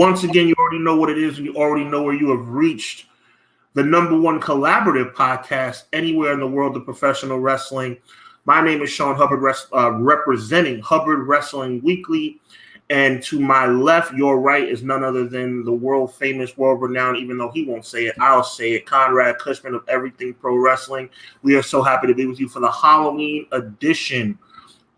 Once again, you already know what it is, and you already know where you have reached. The #1 collaborative podcast anywhere in the world of professional wrestling. My name is Sean Hubbard, representing Hubbard Wrestling Weekly. And to my left, your right, is none other than the world-famous, world-renowned, even though he won't say it, I'll say it, Conrad Cushman of Everything Pro Wrestling. We are so happy to be with you for the Halloween edition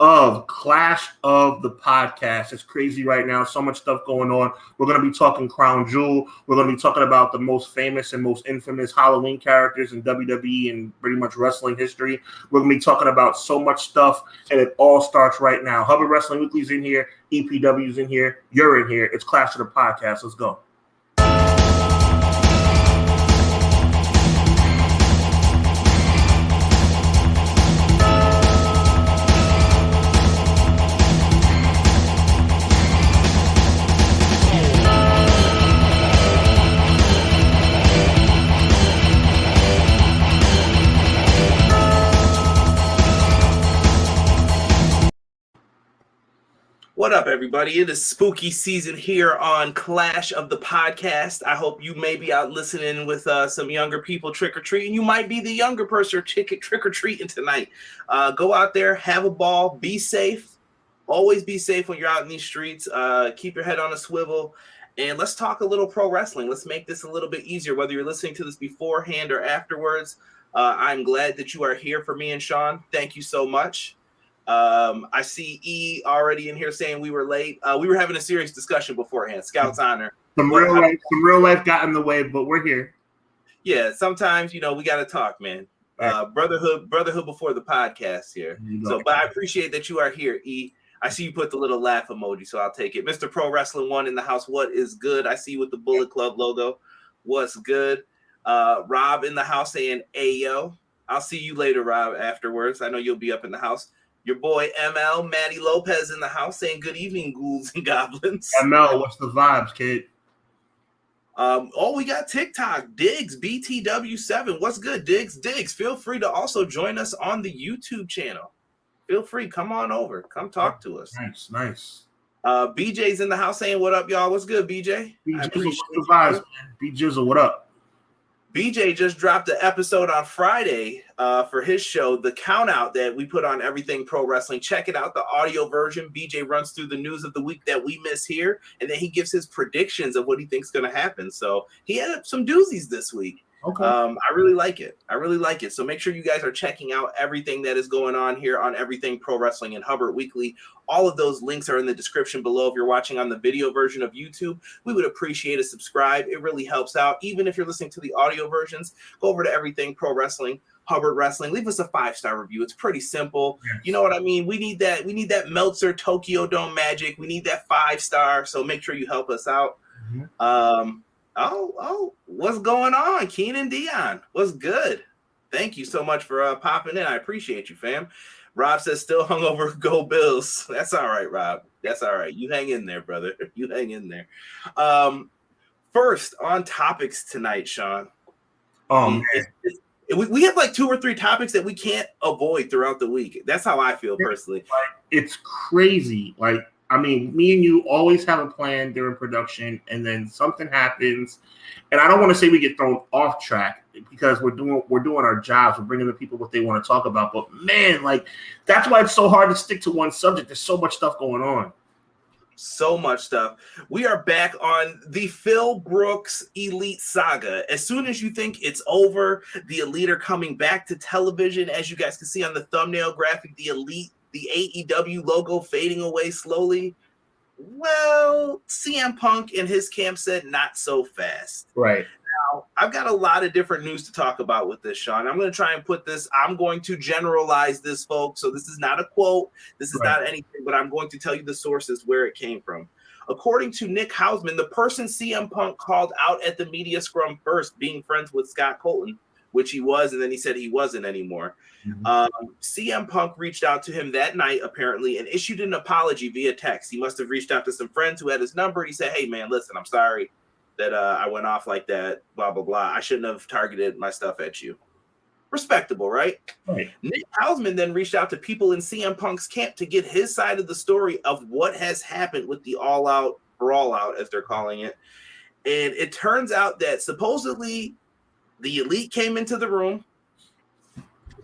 of Clash of the Podcast. It's crazy right now. So much stuff going on. We're going to be talking Crown Jewel. We're going to be talking about the most famous and most infamous Halloween characters in WWE and pretty much wrestling history. We're going to be talking about so much stuff, and it all starts right now. Hubbard Wrestling Weekly's in here. EPW's in here. You're in here. It's Clash of the Podcast. Let's go. What up, everybody? It is spooky season here on Clash of the Podcast. I hope you may be out listening with some younger people trick-or-treating. You might be the younger person trick-or-treating tonight. Go out there, have a ball, be safe. Always be safe when you're out in these streets. Keep your head on a swivel. And let's talk a little pro wrestling. Let's make this a little bit easier, whether you're listening to this beforehand or afterwards. I'm glad that you are here for me and Sean. Thank you so much. I see E already in here saying we were late. We were having a serious discussion beforehand. Scout's honor. Some real life got in the way, but we're here. Yeah, sometimes we got to talk, man. Brotherhood before the podcast here. So, but I appreciate that you are here, E. I see you put the little laugh emoji, so I'll take it. Mr. Pro Wrestling 1 in the house. What is good? I see you with the Bullet Club logo. What's good? Rob in the house saying, "Ayo." I'll see you later, Rob. Afterwards, I know you'll be up in the house. Your boy ML, Matty Lopez in the house saying good evening, ghouls and goblins. ML, what's the vibes, kid? We got TikTok. Diggs, BTW7. What's good, Diggs? Diggs, feel free to also join us on the YouTube channel. Feel free. Come on over. Come talk to us. Nice. BJ's in the house saying, what up, y'all? What's good, BJ? What's the vibes, man? B Jizzle, what up? BJ just dropped an episode on Friday for his show, The Countout, that we put on Everything Pro Wrestling. Check it out, the audio version. BJ runs through the news of the week that we miss here, and then he gives his predictions of what he thinks is going to happen. So he had some doozies this week. Okay. I really like it. So make sure you guys are checking out everything that is going on here on Everything Pro Wrestling and Hubbard Weekly. All of those links are in the description below. If you're watching on the video version of YouTube, we would appreciate a subscribe. It really helps out. Even if you're listening to the audio versions, go over to Everything Pro Wrestling, Hubbard Wrestling. Leave us a 5-star review. It's pretty simple. Yes. You know what I mean? We need that Meltzer Tokyo Dome magic. We need that 5-star. So make sure you help us out. Mm-hmm. Oh, what's going on? Keenan Dion, what's good? Thank you so much for popping in. I appreciate you, fam. Rob says, still hungover, go Bills. That's all right, Rob. That's all right. You hang in there, brother. You hang in there. First, on topics tonight, Sean. Man. We have like 2 or 3 topics that we can't avoid throughout the week. That's how I feel personally. It's crazy. Me and you always have a plan during production, and then something happens, and I don't want to say we get thrown off track because we're doing our jobs. We're bringing the people what they want to talk about. But man, that's why it's so hard to stick to one subject. There's so much stuff going on. So much stuff. We are back on the Phil Brooks Elite saga. As soon as you think it's over, the Elite are coming back to television. As you guys can see on the thumbnail graphic, the Elite, the AEW logo fading away slowly. Well, CM Punk and his camp said not so fast. Right. Now, I've got a lot of different news to talk about with this, Sean. I'm going to try and I'm going to generalize this, folks. So this is not a quote. This is not anything, but I'm going to tell you the sources where it came from. According to Nick Hausman, the person CM Punk called out at the media scrum first, being friends with Scott Colton, which he was, and then he said he wasn't anymore. Mm-hmm. CM Punk reached out to him that night, apparently, and issued an apology via text. He must have reached out to some friends who had his number. He said, hey, man, listen, I'm sorry that I went off like that, blah, blah, blah. I shouldn't have targeted my stuff at you. Respectable, right? Nick Hausman then reached out to people in CM Punk's camp to get his side of the story of what has happened with the All Out brawl out, as they're calling it. And it turns out that supposedly the Elite came into the room.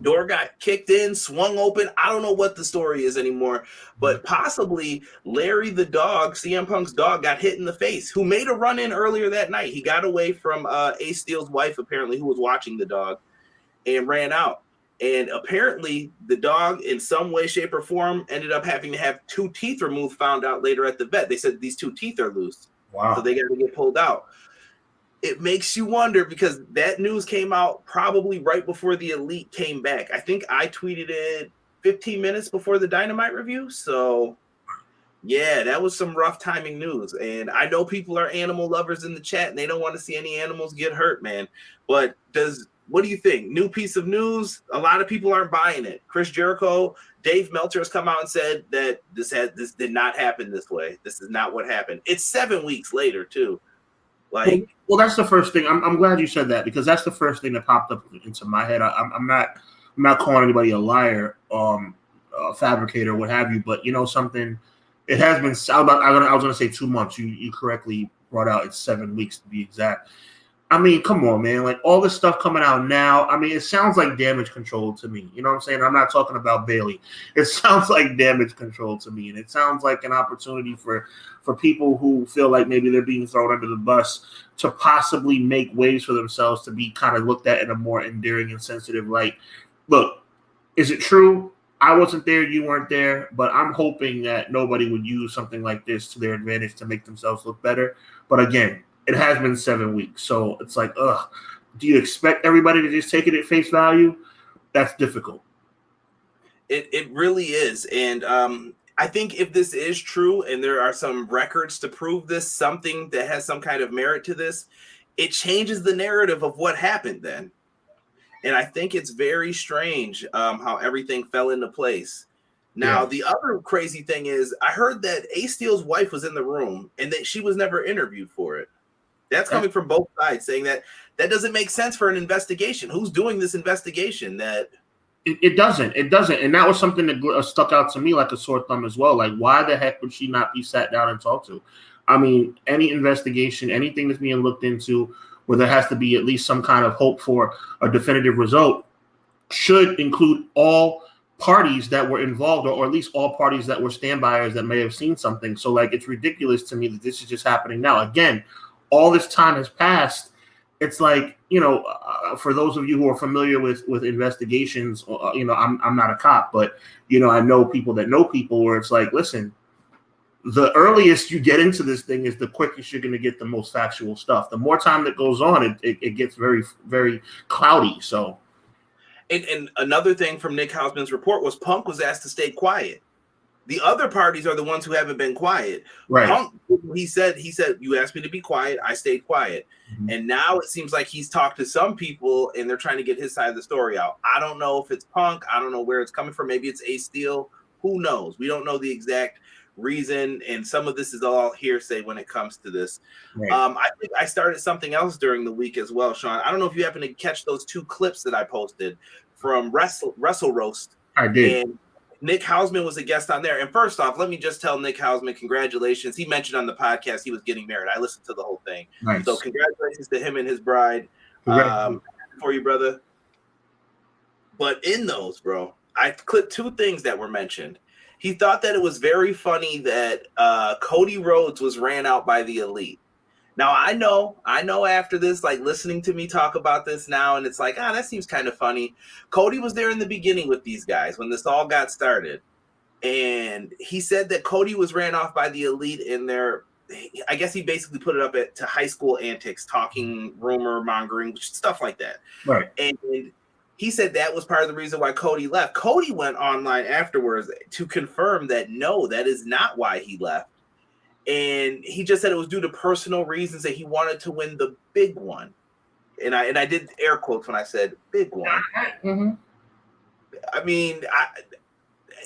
Door got kicked in, swung open. I don't know what the story is anymore, but possibly Larry the dog, CM Punk's dog, got hit in the face, who made a run in earlier that night. He got away from Ace Steel's wife, apparently, who was watching the dog, and ran out. And apparently the dog, in some way, shape, or form, ended up having to have 2 teeth removed, found out later at the vet. They said these 2 teeth are loose. Wow. So they got to get pulled out. It makes you wonder, because that news came out probably right before the Elite came back. I think I tweeted it 15 minutes before the Dynamite review. So, yeah, that was some rough timing news. And I know people are animal lovers in the chat, and they don't want to see any animals get hurt, man. But what do you think? New piece of news. A lot of people aren't buying it. Chris Jericho, Dave Meltzer has come out and said that this did not happen this way. This is not what happened. It's 7 weeks later, too. Like, well, that's the first thing. I'm glad you said that, because that's the first thing that popped up into my head. I'm not calling anybody a liar, a fabricator, what have you. But you know something, it has been. I was going to say 2 months. You correctly brought out it's 7 weeks to be exact. I mean, come on, man. Like, all this stuff coming out now, I mean, it sounds like damage control to me. You know what I'm saying? I'm not talking about Bailey. It sounds like damage control to me. And it sounds like an opportunity for people who feel like maybe they're being thrown under the bus to possibly make waves for themselves to be kind of looked at in a more endearing and sensitive light. Look, is it true? I wasn't there, you weren't there, but I'm hoping that nobody would use something like this to their advantage to make themselves look better. But again, it has been 7 weeks, so it's like, do you expect everybody to just take it at face value? That's difficult. It really is, and I think if this is true, and there are some records to prove this, something that has some kind of merit to this, it changes the narrative of what happened then. And I think it's very strange how everything fell into place. Now, The other crazy thing is, I heard that Ace Steel's wife was in the room and that she was never interviewed for it. That's coming from both sides, saying that doesn't make sense for an investigation. Who's doing this investigation? It doesn't. And that was something that stuck out to me like a sore thumb as well. Like, why the heck would she not be sat down and talked to? I mean, any investigation, anything that's being looked into where there has to be at least some kind of hope for a definitive result should include all parties that were involved, or at least all parties that were standbyers that may have seen something. So, like, it's ridiculous to me that this is just happening now. Again, all this time has passed. It's like, you know, for those of you who are familiar with investigations, you know, I'm not a cop, but, you know, I know people that know people where it's like, listen, the earliest you get into this thing is the quickest you're going to get the most factual stuff. The more time that goes on, it gets very, very cloudy. So, and another thing from Nick Hausman's report was Punk was asked to stay quiet. The other parties are the ones who haven't been quiet. Right. Punk, he said, you asked me to be quiet. I stayed quiet. Mm-hmm. And now it seems like he's talked to some people and they're trying to get his side of the story out. I don't know if it's Punk. I don't know where it's coming from. Maybe it's Ace Steel. Who knows? We don't know the exact reason. And some of this is all hearsay when it comes to this. Right. I think I started something else during the week as well, Sean. I don't know if you happen to catch those 2 clips that I posted from Wrestle Roast. I did. And Nick Hausman was a guest on there. And first off, let me just tell Nick Hausman, congratulations. He mentioned on the podcast he was getting married. I listened to the whole thing. Nice. So congratulations to him and his bride. For you, brother. But in those, bro, I clipped 2 things that were mentioned. He thought that it was very funny that Cody Rhodes was ran out by the Elite. Now, I know after this, like, listening to me talk about this now, and it's like, that seems kind of funny. Cody was there in the beginning with these guys when this all got started. And he said that Cody was ran off by the Elite in their, I guess he basically put it up to high school antics, talking, rumor mongering, stuff like that. Right. And he said that was part of the reason why Cody left. Cody went online afterwards to confirm that, no, that is not why he left. And he just said it was due to personal reasons that he wanted to win the big one. And I did air quotes when I said big one. Mm-hmm. I mean,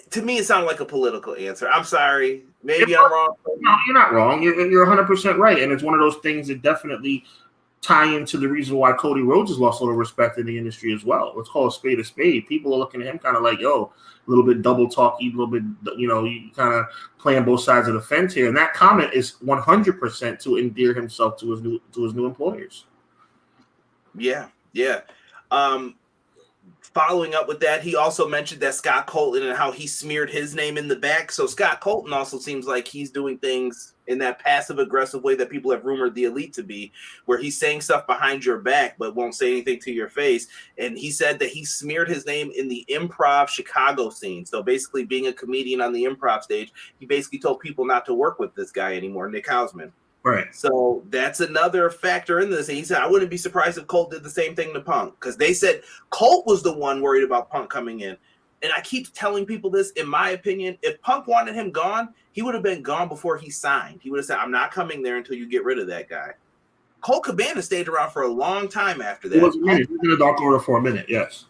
to me, it sounded like a political answer. I'm sorry. Maybe I'm wrong. No, you're not wrong. You're 100% right. And it's one of those things that definitely tie into the reason why Cody Rhodes has lost a little respect in the industry as well. Let's call a spade a spade. People are looking at him kind of like, yo, a little bit double talky, a little bit, you kind of playing both sides of the fence here. And that comment is 100% to endear himself to his new employers. Yeah. Following up with that, he also mentioned that Scott Colton and how he smeared his name in the back. So Scott Colton also seems like he's doing things in that passive-aggressive way that people have rumored the Elite to be, where he's saying stuff behind your back but won't say anything to your face. And he said that he smeared his name in the improv Chicago scene. So basically being a comedian on the improv stage, he basically told people not to work with this guy anymore, Nick Hausman. Right. So that's another factor in this. And he said, I wouldn't be surprised if Colt did the same thing to Punk, because they said Colt was the one worried about Punk coming in. And I keep telling people this, in my opinion, if Punk wanted him gone, he would have been gone before he signed. He would have said, I'm not coming there until you get rid of that guy. Colt Cabana stayed around for a long time after that. He was in the Dark Order for a minute, yes.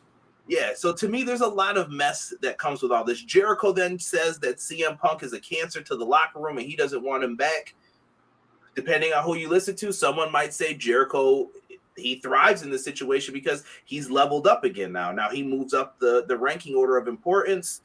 Yeah, so to me, there's a lot of mess that comes with all this. Jericho then says that CM Punk is a cancer to the locker room and he doesn't want him back. Depending on who you listen to, someone might say Jericho, he thrives in this situation because he's leveled up again now. Now he moves up the ranking order of importance.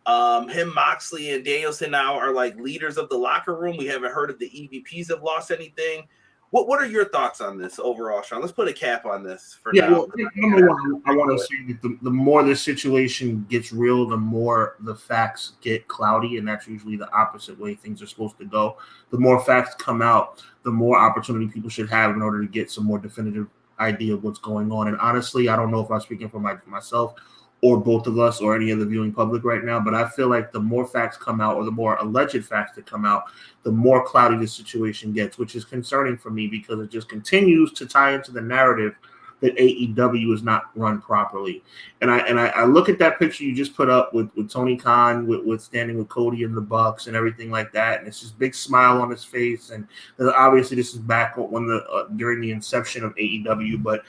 Him, Moxley, and Danielson now are like leaders of the locker room. We haven't heard of the EVPs have lost anything. What are your thoughts on this overall, Sean? Let's put a cap on this for now. Well, number one, I want to say that the more this situation gets real, the more the facts get cloudy, and that's usually the opposite way things are supposed to go. The more facts come out, the more opportunity people should have in order to get some more definitive idea of what's going on. And honestly, I don't know if I'm speaking for myself or both of us or any of the viewing public right now, but I feel like the more facts come out or the more alleged facts that come out, the more cloudy the situation gets, which is concerning for me because it just continues to tie into the narrative that AEW is not run properly. And I look at that picture you just put up with Tony Khan, with standing with Cody and the Bucks and everything like that, and it's this big smile on his face. And obviously this is back when during the inception of AEW, but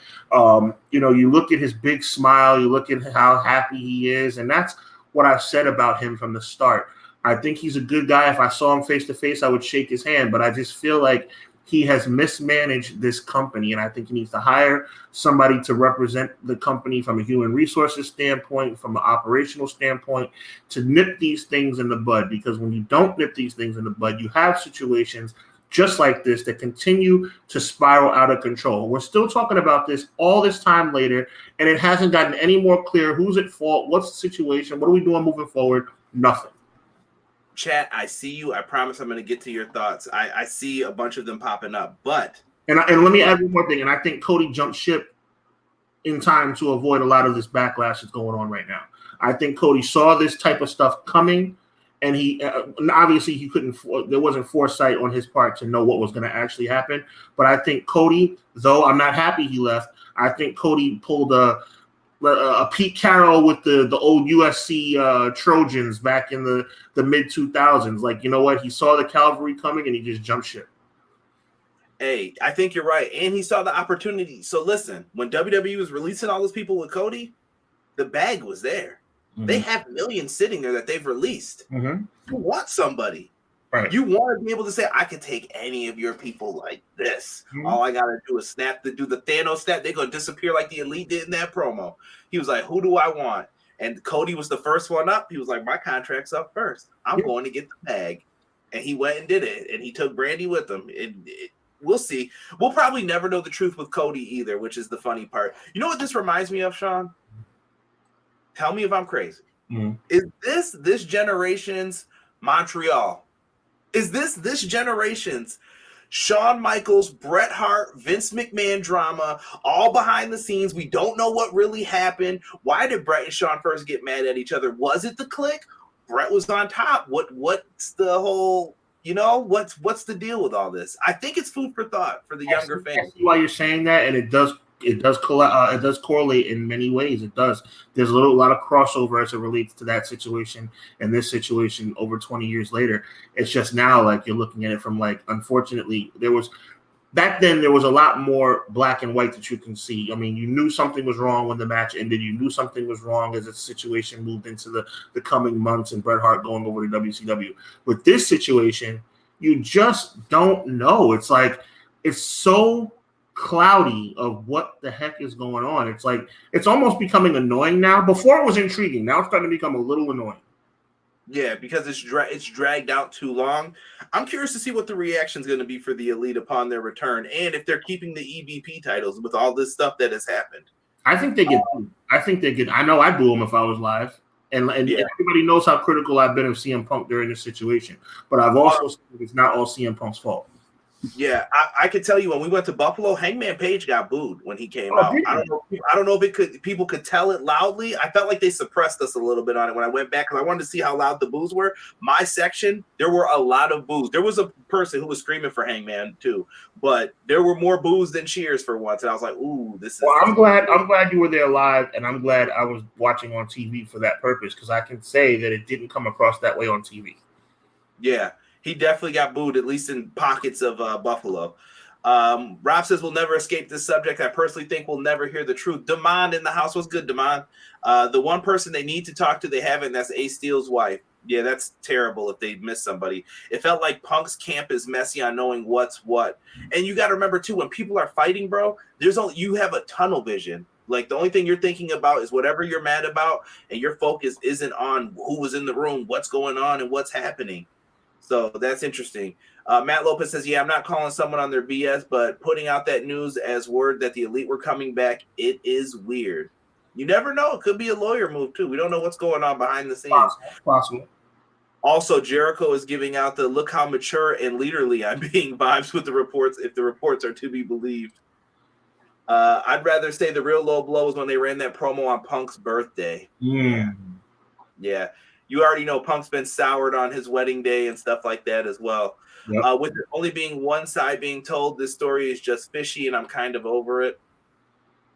you look at his big smile, you look at how happy he is, and that's what I've said about him from the start. I think he's a good guy. If I saw him face to face, I would shake his hand, but I just feel like he has mismanaged this company, and I think he needs to hire somebody to represent the company from a human resources standpoint, from an operational standpoint, to nip these things in the bud. Because when you don't nip these things in the bud, you have situations just like this that continue to spiral out of control. We're still talking about this all this time later, and it hasn't gotten any more clear who's at fault, what's the situation, what are we doing moving forward? Nothing. Chat, I see you. I promise I'm going to get to your thoughts. I see a bunch of them popping up, but and let me add one more thing. And I think Cody jumped ship in time to avoid a lot of this backlash that's going on right now. I think Cody saw this type of stuff coming, and he obviously he couldn't. There wasn't foresight on his part to know what was going to actually happen. But I think Cody, though I'm not happy he left, I think Cody pulled a Pete Carroll with the old USC Trojans back in the mid 2000s. Like, you know what? He saw the cavalry coming and he just jumped ship. Hey, I think you're right. And he saw the opportunity. So listen, when WWE was releasing all those people with Cody, the bag was there. Mm-hmm. They have millions sitting there that they've released. Mm-hmm. You want somebody. Right. You want to be able to say, I can take any of your people like this. Mm-hmm. All I got to do is do the Thanos snap. They're going to disappear like the Elite did in that promo. He was like, who do I want? And Cody was the first one up. He was like, my contract's up first. I'm going to get the bag. And he went and did it. And he took Brandy with him. We'll see. We'll probably never know the truth with Cody either, which is the funny part. You know what this reminds me of, Sean? Tell me if I'm crazy. Mm-hmm. Is this generation's Montreal? Is this generation's Shawn Michaels, Bret Hart, Vince McMahon drama, all behind the scenes? We don't know what really happened. Why did Bret and Shawn first get mad at each other? Was it the click? Bret was on top. What's the whole, what's the deal with all this? I think it's food for thought for the younger fans. I see why you're saying that, and it does correlate in many ways. It does. There's a lot of crossover as it relates to that situation and this situation over 20 years later. It's just now like you're looking at it from like, unfortunately, back then there was a lot more black and white that you can see. I mean, you knew something was wrong when the match ended. You knew something was wrong as the situation moved into the coming months and Bret Hart going over to WCW. With this situation, you just don't know. It's like, it's so cloudy of what the heck is going on. It's like it's almost becoming annoying now. Before it was intriguing. Now it's starting to become a little annoying. Yeah, because it's dragged out too long. I'm curious to see what the reaction is going to be for the Elite upon their return, and if they're keeping the EVP titles with all this stuff that has happened. I think they get. I think they get. I know I'd boo them if I was live, and everybody knows how critical I've been of CM Punk during this situation. But I've also said it's not all CM Punk's fault. Yeah, I could tell you when we went to Buffalo, Hangman Page got booed when he came out. I don't know if people could tell it loudly. I felt like they suppressed us a little bit on it when I went back because I wanted to see how loud the boos were. My section, there were a lot of boos. There was a person who was screaming for Hangman too, but there were more boos than cheers for once. And I was like, "Ooh, this is." Well, I'm glad you were there live, and I'm glad I was watching on TV for that purpose because I can say that it didn't come across that way on TV. Yeah. He definitely got booed, at least in pockets of Buffalo. Rob says we'll never escape this subject. I personally think we'll never hear the truth. Damon in the house was good, Damon. The one person they need to talk to, they haven't, that's Ace Steel's wife. Yeah, that's terrible if they miss somebody. It felt like Punk's camp is messy on knowing what's what. And you got to remember, too, when people are fighting, bro, you have a tunnel vision. Like, the only thing you're thinking about is whatever you're mad about, and your focus isn't on who was in the room, what's going on, and what's happening. So that's interesting. Matt Lopez says, yeah, I'm not calling someone on their BS, but putting out that news as word that the Elite were coming back, it is weird. You never know. It could be a lawyer move, too. We don't know what's going on behind the scenes. Possible. Also, Jericho is giving out the look how mature and leaderly I'm being vibes with the reports, if the reports are to be believed. I'd rather say the real low blow was when they ran that promo on Punk's birthday. Yeah. You already know Punk's been soured on his wedding day and stuff like that as well. Yep. With it only being one side being told, this story is just fishy, and I'm kind of over it.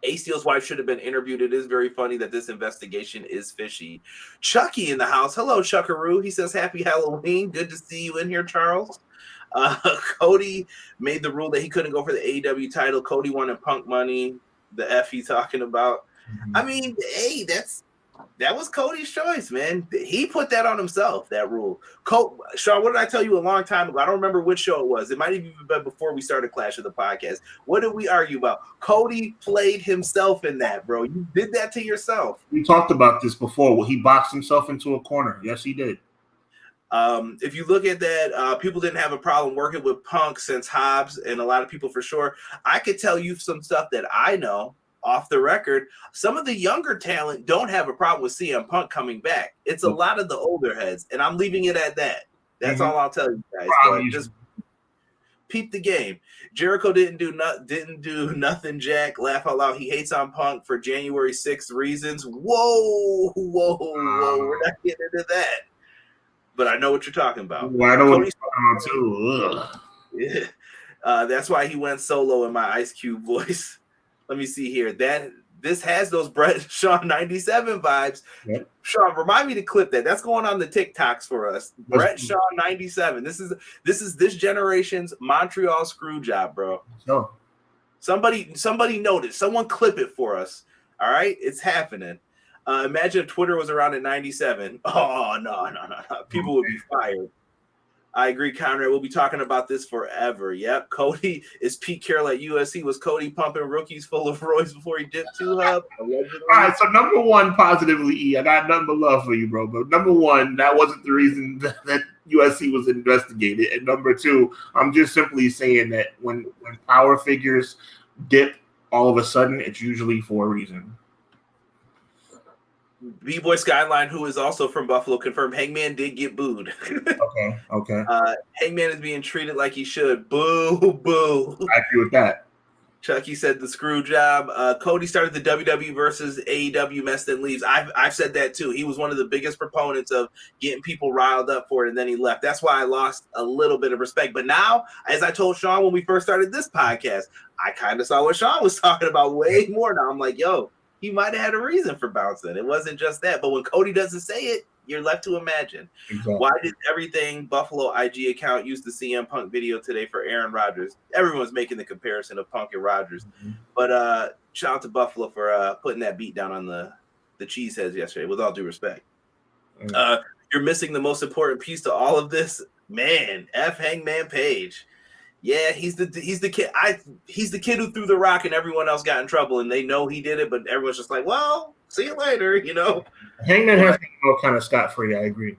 Ace Steel's wife should have been interviewed. It is very funny that this investigation is fishy. Chucky in the house. Hello, Chuckaroo. He says, happy Halloween. Good to see you in here, Charles. Cody made the rule that he couldn't go for the AEW title. Cody wanted Punk money. The F he's talking about. Mm-hmm. I mean, hey, that was Cody's choice, man. He put that on himself, that rule. Sean, what did I tell you a long time ago? I don't remember which show it was. It might have even been before we started Clash of the Podcast. What did we argue about? Cody played himself in that, bro. You did that to yourself. We talked about this before. Well, he boxed himself into a corner. Yes, he did. If you look at that, people didn't have a problem working with Punk since Hobbs, and a lot of people for sure. I could tell you some stuff that I know off the record. Some of the younger talent don't have a problem with CM Punk coming back. It's a lot of the older heads, and I'm leaving it at that. That's all I'll tell you guys. But just peep the game. Jericho didn't do nothing, Jack. Laugh out loud. He hates on Punk for January 6th reasons. Whoa. We're not getting into that. But I know what you're talking about. Well, I know what you're talking about, too. Yeah. That's why he went solo in my Ice Cube voice. Let me see here. This has those Brett Sean 97 vibes. Yep. Sean, remind me to clip that. That's going on the TikToks for us. Brett Sean 97. This is this generation's Montreal screw job, bro. Sure. Somebody notice. Someone clip it for us. All right, it's happening. Imagine if Twitter was around in 97. Oh no. People would be fired. I agree, Conrad. We'll be talking about this forever. Yep. Cody is Pete Carroll at USC. Was Cody pumping rookies full of roids before he dipped to Hub? All right. So number one, positively, E. I got nothing but love for you, bro. But number one, that wasn't the reason that USC was investigated. And number two, I'm just simply saying that when power figures dip all of a sudden, it's usually for a reason. B-Boy Skyline, who is also from Buffalo, confirmed Hangman did get booed. Okay. Hangman is being treated like he should. Boo. I agree with that. Chucky said the screw job. Cody started the WWE versus AEW mess then leaves. I've said that too. He was one of the biggest proponents of getting people riled up for it, and then he left. That's why I lost a little bit of respect. But now, as I told Sean when we first started this podcast, I kind of saw what Sean was talking about way more now. I'm like, yo, he might have had a reason for bouncing. It wasn't just that. But when Cody doesn't say it, you're left to imagine. Exactly. Why did everything Buffalo IG account use the CM Punk video today for Aaron Rodgers? Everyone's making the comparison of Punk and Rodgers. Mm-hmm. But shout out to Buffalo for putting that beat down on the cheeseheads yesterday, with all due respect. You're missing the most important piece to all of this. Man, F Hangman Page. Yeah, he's the kid. He's the kid who threw the rock and everyone else got in trouble, and they know he did it, but everyone's just like, "Well, see you later," you know. Hangman has to go kind of scot free. I agree.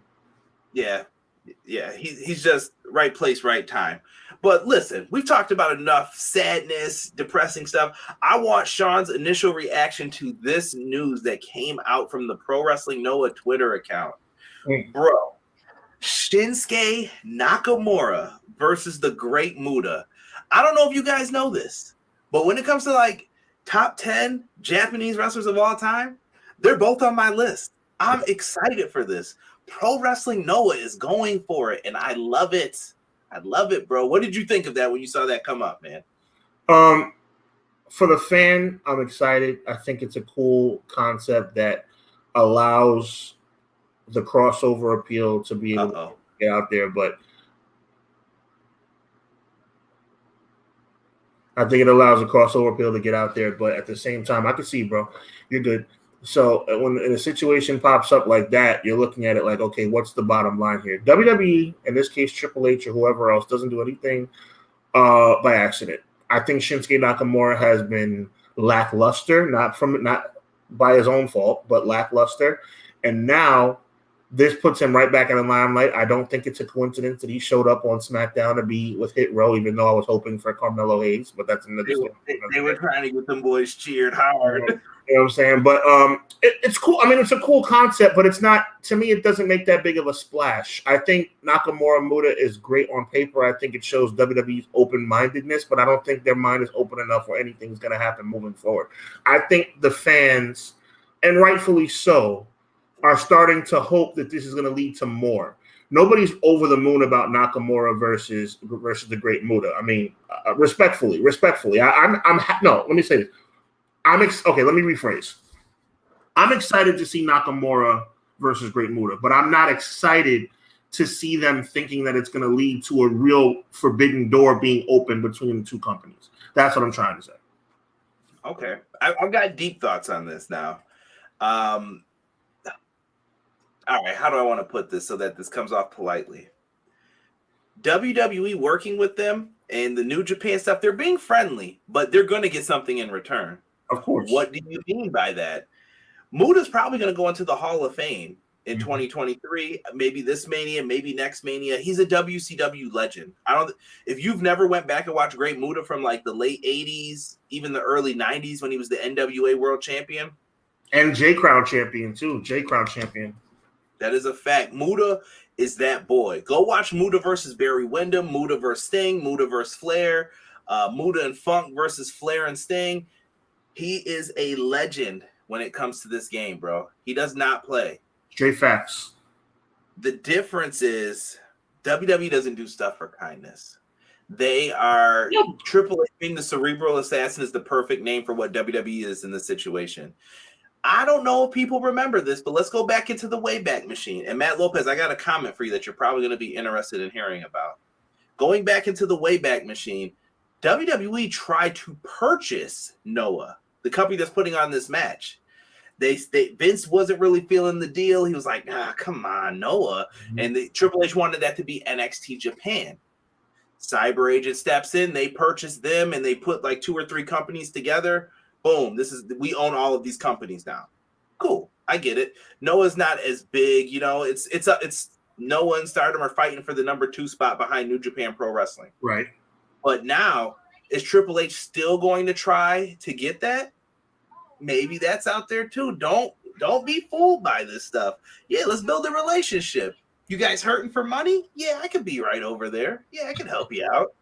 Yeah, he's just right place, right time. But listen, we've talked about enough sadness, depressing stuff. I want Sean's initial reaction to this news that came out from the Pro Wrestling Noah Twitter account, bro. Shinsuke Nakamura versus the Great Muta. I don't know if you guys know this, but when it comes to like top 10 Japanese wrestlers of all time, they're both on my list. I'm excited for this. Pro Wrestling Noah is going for it, and I love it. I love it, bro. What did you think of that when you saw that come up, man? For the fan, I'm excited. I think it's a cool concept that allows the crossover appeal to be able to get out there, but I think it allows the crossover appeal to get out there, but at the same time, I can see, bro, you're good. So when a situation pops up like that, you're looking at it like, okay, what's the bottom line here? WWE, in this case, Triple H or whoever else, doesn't do anything by accident. I think Shinsuke Nakamura has been lackluster, not by his own fault, but lackluster. And now this puts him right back in the limelight. I don't think it's a coincidence that he showed up on SmackDown to be with Hit Row, even though I was hoping for Carmelo Hayes, but that's another story. They were trying to get them boys cheered hard. You know what I'm saying? But it's cool. I mean, it's a cool concept, but it's not, to me, it doesn't make that big of a splash. I think Nakamura Muta is great on paper. I think it shows WWE's open-mindedness, but I don't think their mind is open enough where anything's going to happen moving forward. I think the fans, and rightfully so, are starting to hope that this is going to lead to more. Nobody's over the moon about Nakamura versus the Great Muta. I mean, respectfully. No, let me say this. Okay, let me rephrase. I'm excited to see Nakamura versus Great Muta, but I'm not excited to see them thinking that it's going to lead to a real forbidden door being open between the two companies. That's what I'm trying to say. Okay. I've got deep thoughts on this now. All right, how do I want to put this so that this comes off politely? WWE working with them and the New Japan stuff, they're being friendly, but they're going to get something in return. Of course. What do you mean by that? Muta's probably going to go into the Hall of Fame in 2023, maybe this Mania, maybe next Mania. He's a WCW legend. If you've never went back and watched Great Muta from like the late 80s, even the early 90s when he was the NWA World Champion. And J-Crown Champion too. J-Crown Champion. That is a fact. Muta is that boy. Go watch Muta versus Barry Windham, Muta versus Sting, Muta versus Flair, Muta and Funk versus Flair and Sting. He is a legend when it comes to this game, bro. He does not play. Straight facts. The difference is WWE doesn't do stuff for kindness. They are Triple H being the cerebral assassin is the perfect name for what WWE is in this situation. I don't know if people remember this, but let's go back into the Wayback Machine. And Matt Lopez, I got a comment for you that you're probably going to be interested in hearing about. Going back into the Wayback Machine, WWE tried to purchase Noah, the company that's putting on this match. Vince wasn't really feeling the deal. He was like, come on, Noah. And Triple H wanted that to be NXT Japan. Cyber Agent steps in, they purchase them, and they put like 2 or 3 companies together. Boom, we own all of these companies now. Cool, I get it. Noah's not as big, you know. It's Noah and Stardom are fighting for the number 2 spot behind New Japan Pro Wrestling. Right. But now, is Triple H still going to try to get that? Maybe that's out there too. Don't be fooled by this stuff. Yeah, let's build a relationship. You guys hurting for money? Yeah, I could be right over there. Yeah, I can help you out.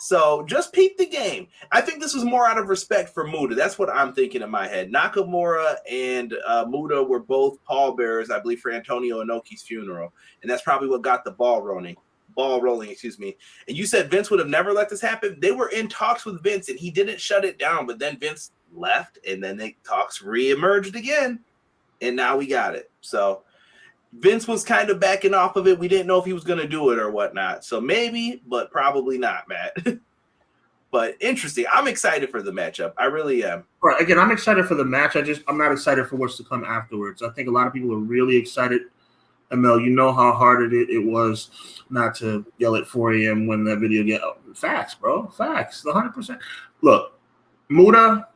So just peep the game. I think this was more out of respect for Muta. That's what I'm thinking in my head. Nakamura and Muta were both pallbearers, I believe, for Antonio Inoki's funeral. And that's probably what got the ball rolling. And you said Vince would have never let this happen. They were in talks with Vince, and he didn't shut it down. But then Vince left, and then the talks reemerged again. And now we got it. So Vince was kind of backing off of it. We didn't know if he was going to do it or whatnot. So maybe, but probably not, Matt. But interesting. I'm excited for the matchup. I really am. Right. Again, I'm excited for the match. I'm not excited for what's to come afterwards. I think a lot of people are really excited ML, you know how hard it was not to yell at 4 a.m. when that video get facts, bro. Facts, 100%. Look, Muta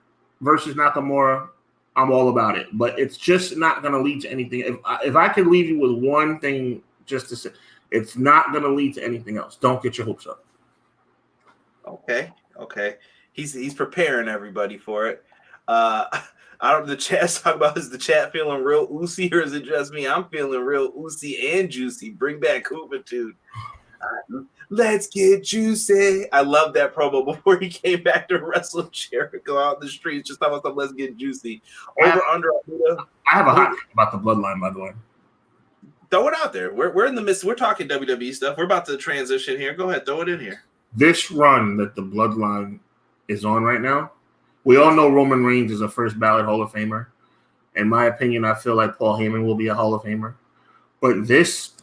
versus Nakamura, I'm all about it, but it's just not going to lead to anything. If I could leave you with one thing just to say, it's not going to lead to anything else. Don't get your hopes up. Okay. He's preparing everybody for it. I don't. The chat's talking about, is the chat feeling real oozy or is it just me? I'm feeling real oozy and juicy. Bring back Hoovitude. Let's get juicy. I love that promo before he came back to wrestle Jericho out in the streets. Just talking about let's get juicy. Over under. I have a hot take about the bloodline, by the way. Throw it out there. We're in the midst. We're talking WWE stuff. We're about to transition here. Go ahead, throw it in here. This run that the bloodline is on right now, we all know Roman Reigns is a first ballot Hall of Famer. In my opinion, I feel like Paul Heyman will be a Hall of Famer. But this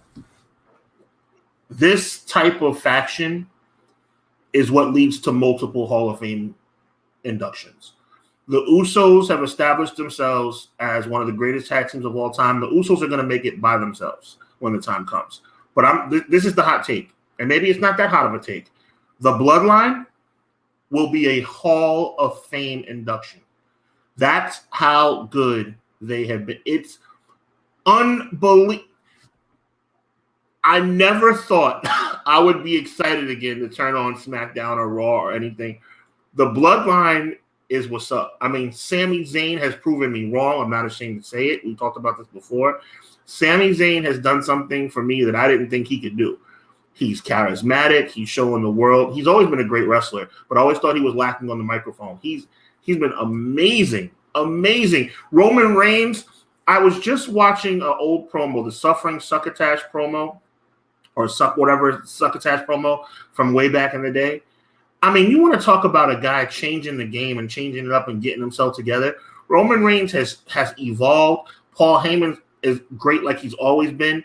type of faction is what leads to multiple Hall of Fame inductions. The Usos have established themselves as one of the greatest tag teams of all time. The Usos are going to make it by themselves when the time comes. But this is the hot take, and maybe it's not that hot of a take. The bloodline will be a Hall of Fame induction. That's how good they have been. It's unbelievable. I never thought I would be excited again to turn on SmackDown or Raw or anything. The bloodline is what's up. I mean, Sami Zayn has proven me wrong. I'm not ashamed to say it. We talked about this before. Sami Zayn has done something for me that I didn't think he could do. He's charismatic. He's showing the world. He's always been a great wrestler, but I always thought he was lacking on the microphone. He's been amazing, amazing. Roman Reigns, I was just watching an old promo, the Suffering Succotash promo, or whatever Succotash promo from way back in the day. I mean, you want to talk about a guy changing the game and changing it up and getting himself together. Roman Reigns has evolved. Paul Heyman is great like he's always been.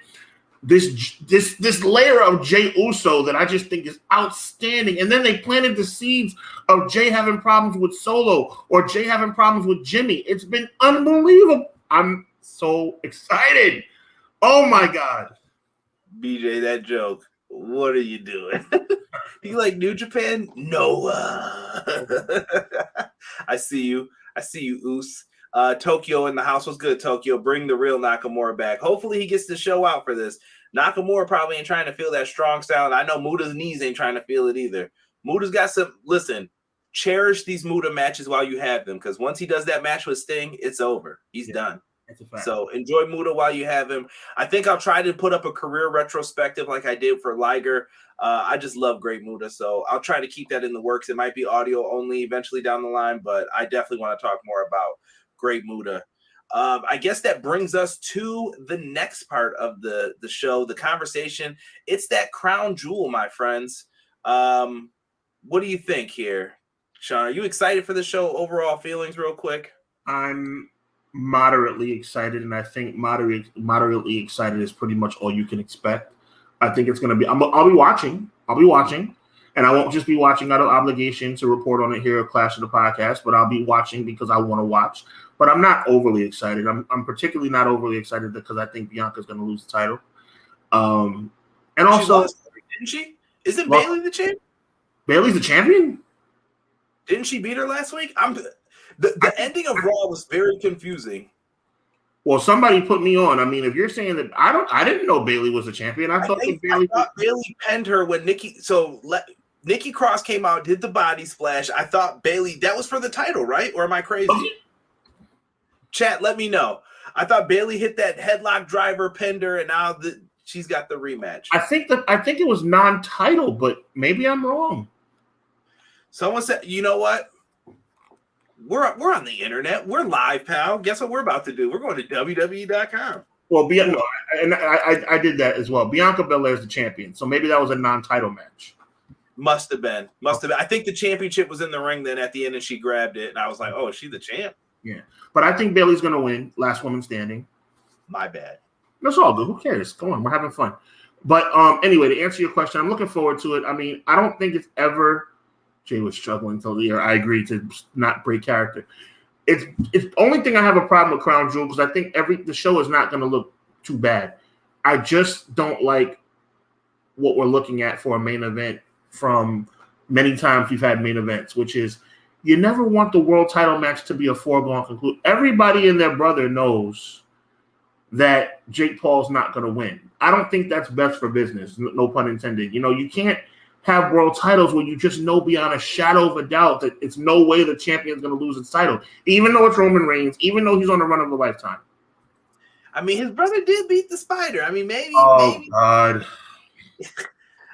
This layer of Jey Uso that I just think is outstanding. And then they planted the seeds of Jey having problems with Solo or Jey having problems with Jimmy. It's been unbelievable. I'm so excited. Oh, my God. BJ, that joke. What are you doing? Do you like New Japan? No. I see you. Oos. Tokyo in the house. Was good, Tokyo. Bring the real Nakamura back. Hopefully he gets to show out for this. Nakamura probably ain't trying to feel that strong style, and I know Muta's knees ain't trying to feel it either. Muta's got some. Listen, cherish these Muta matches while you have them, because once he does that match with Sting, it's over. He's done. That's a fact. So enjoy Muta while you have him. I think I'll try to put up a career retrospective like I did for Liger. I just love Great Muta, so I'll try to keep that in the works. It might be audio only eventually down the line, but I definitely want to talk more about Great Muta. I guess that brings us to the next part of the show, the conversation. It's that crown jewel, my friends. What do you think here, Sean? Are you excited for the show? Overall feelings real quick? I'm moderately excited, and I think moderately excited is pretty much all you can expect. I think it's going to be I'll be watching, and I won't just be watching out of obligation to report on it here at Clash of the Podcast, but I'll be watching because I want to watch. But I'm not overly excited. I'm particularly not overly excited because I think Bianca's going to lose the title. And also, didn't she? Isn't Bayley the champ? Bayley's the champion? Didn't she beat her last week? The ending of Raw was very confusing. Well, somebody put me on. I mean, if you're saying that, I didn't know Bayley was a champion. I thought Bayley penned her when Nikki Cross came out, did the body splash. I thought Bayley, that was for the title, right? Or am I crazy? Okay. Chat, let me know. I thought Bayley hit that headlock driver, pinned her, and now she's got the rematch. I think it was non-title, but maybe I'm wrong. Someone said, you know what? We're on the internet. We're live, pal. Guess what we're about to do? We're going to WWE.com. Well, I did that as well. Bianca Belair is the champion, so maybe that was a non-title match. Must have been. I think the championship was in the ring then at the end, and she grabbed it, and I was like, oh, is she the champ? Yeah, but I think Bayley's going to win. Last woman standing. My bad. That's all good. Who cares? Come on, we're having fun. But anyway, to answer your question, I'm looking forward to it. I mean, I don't think it's ever. Jay was struggling till the year. I agree to not break character. It's the only thing I have a problem with Crown Jewel because I think the show is not going to look too bad. I just don't like what we're looking at for a main event from many times we've had main events, which is you never want the world title match to be a foregone conclusion. Everybody and their brother knows that Jake Paul's not going to win. I don't think that's best for business, no pun intended. You can't have world titles where you just know beyond a shadow of a doubt that it's no way the champion's going to lose its title, even though it's Roman Reigns, even though he's on the run of a lifetime. I mean, his brother did beat the Spider. I mean, maybe. God.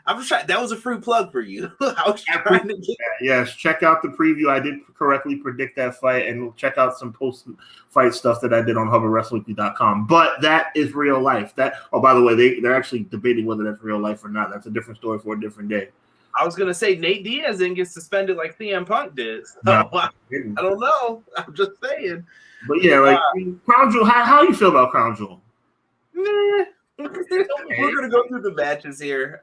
I'm just trying. That was a free plug for you. I was trying to get. Yes, check out the preview. I did correctly predict that fight, and check out some post-fight stuff that I did on HubbardWrestlingWeekly.com. But that is real life. By the way, they're actually debating whether that's real life or not. That's a different story for a different day. I was gonna say Nate Diaz didn't get suspended like CM Punk did. So No, I don't know. I'm just saying. But yeah, Crown Jewel. How you feel about Crown Jewel? Meh. We're gonna go through the matches here.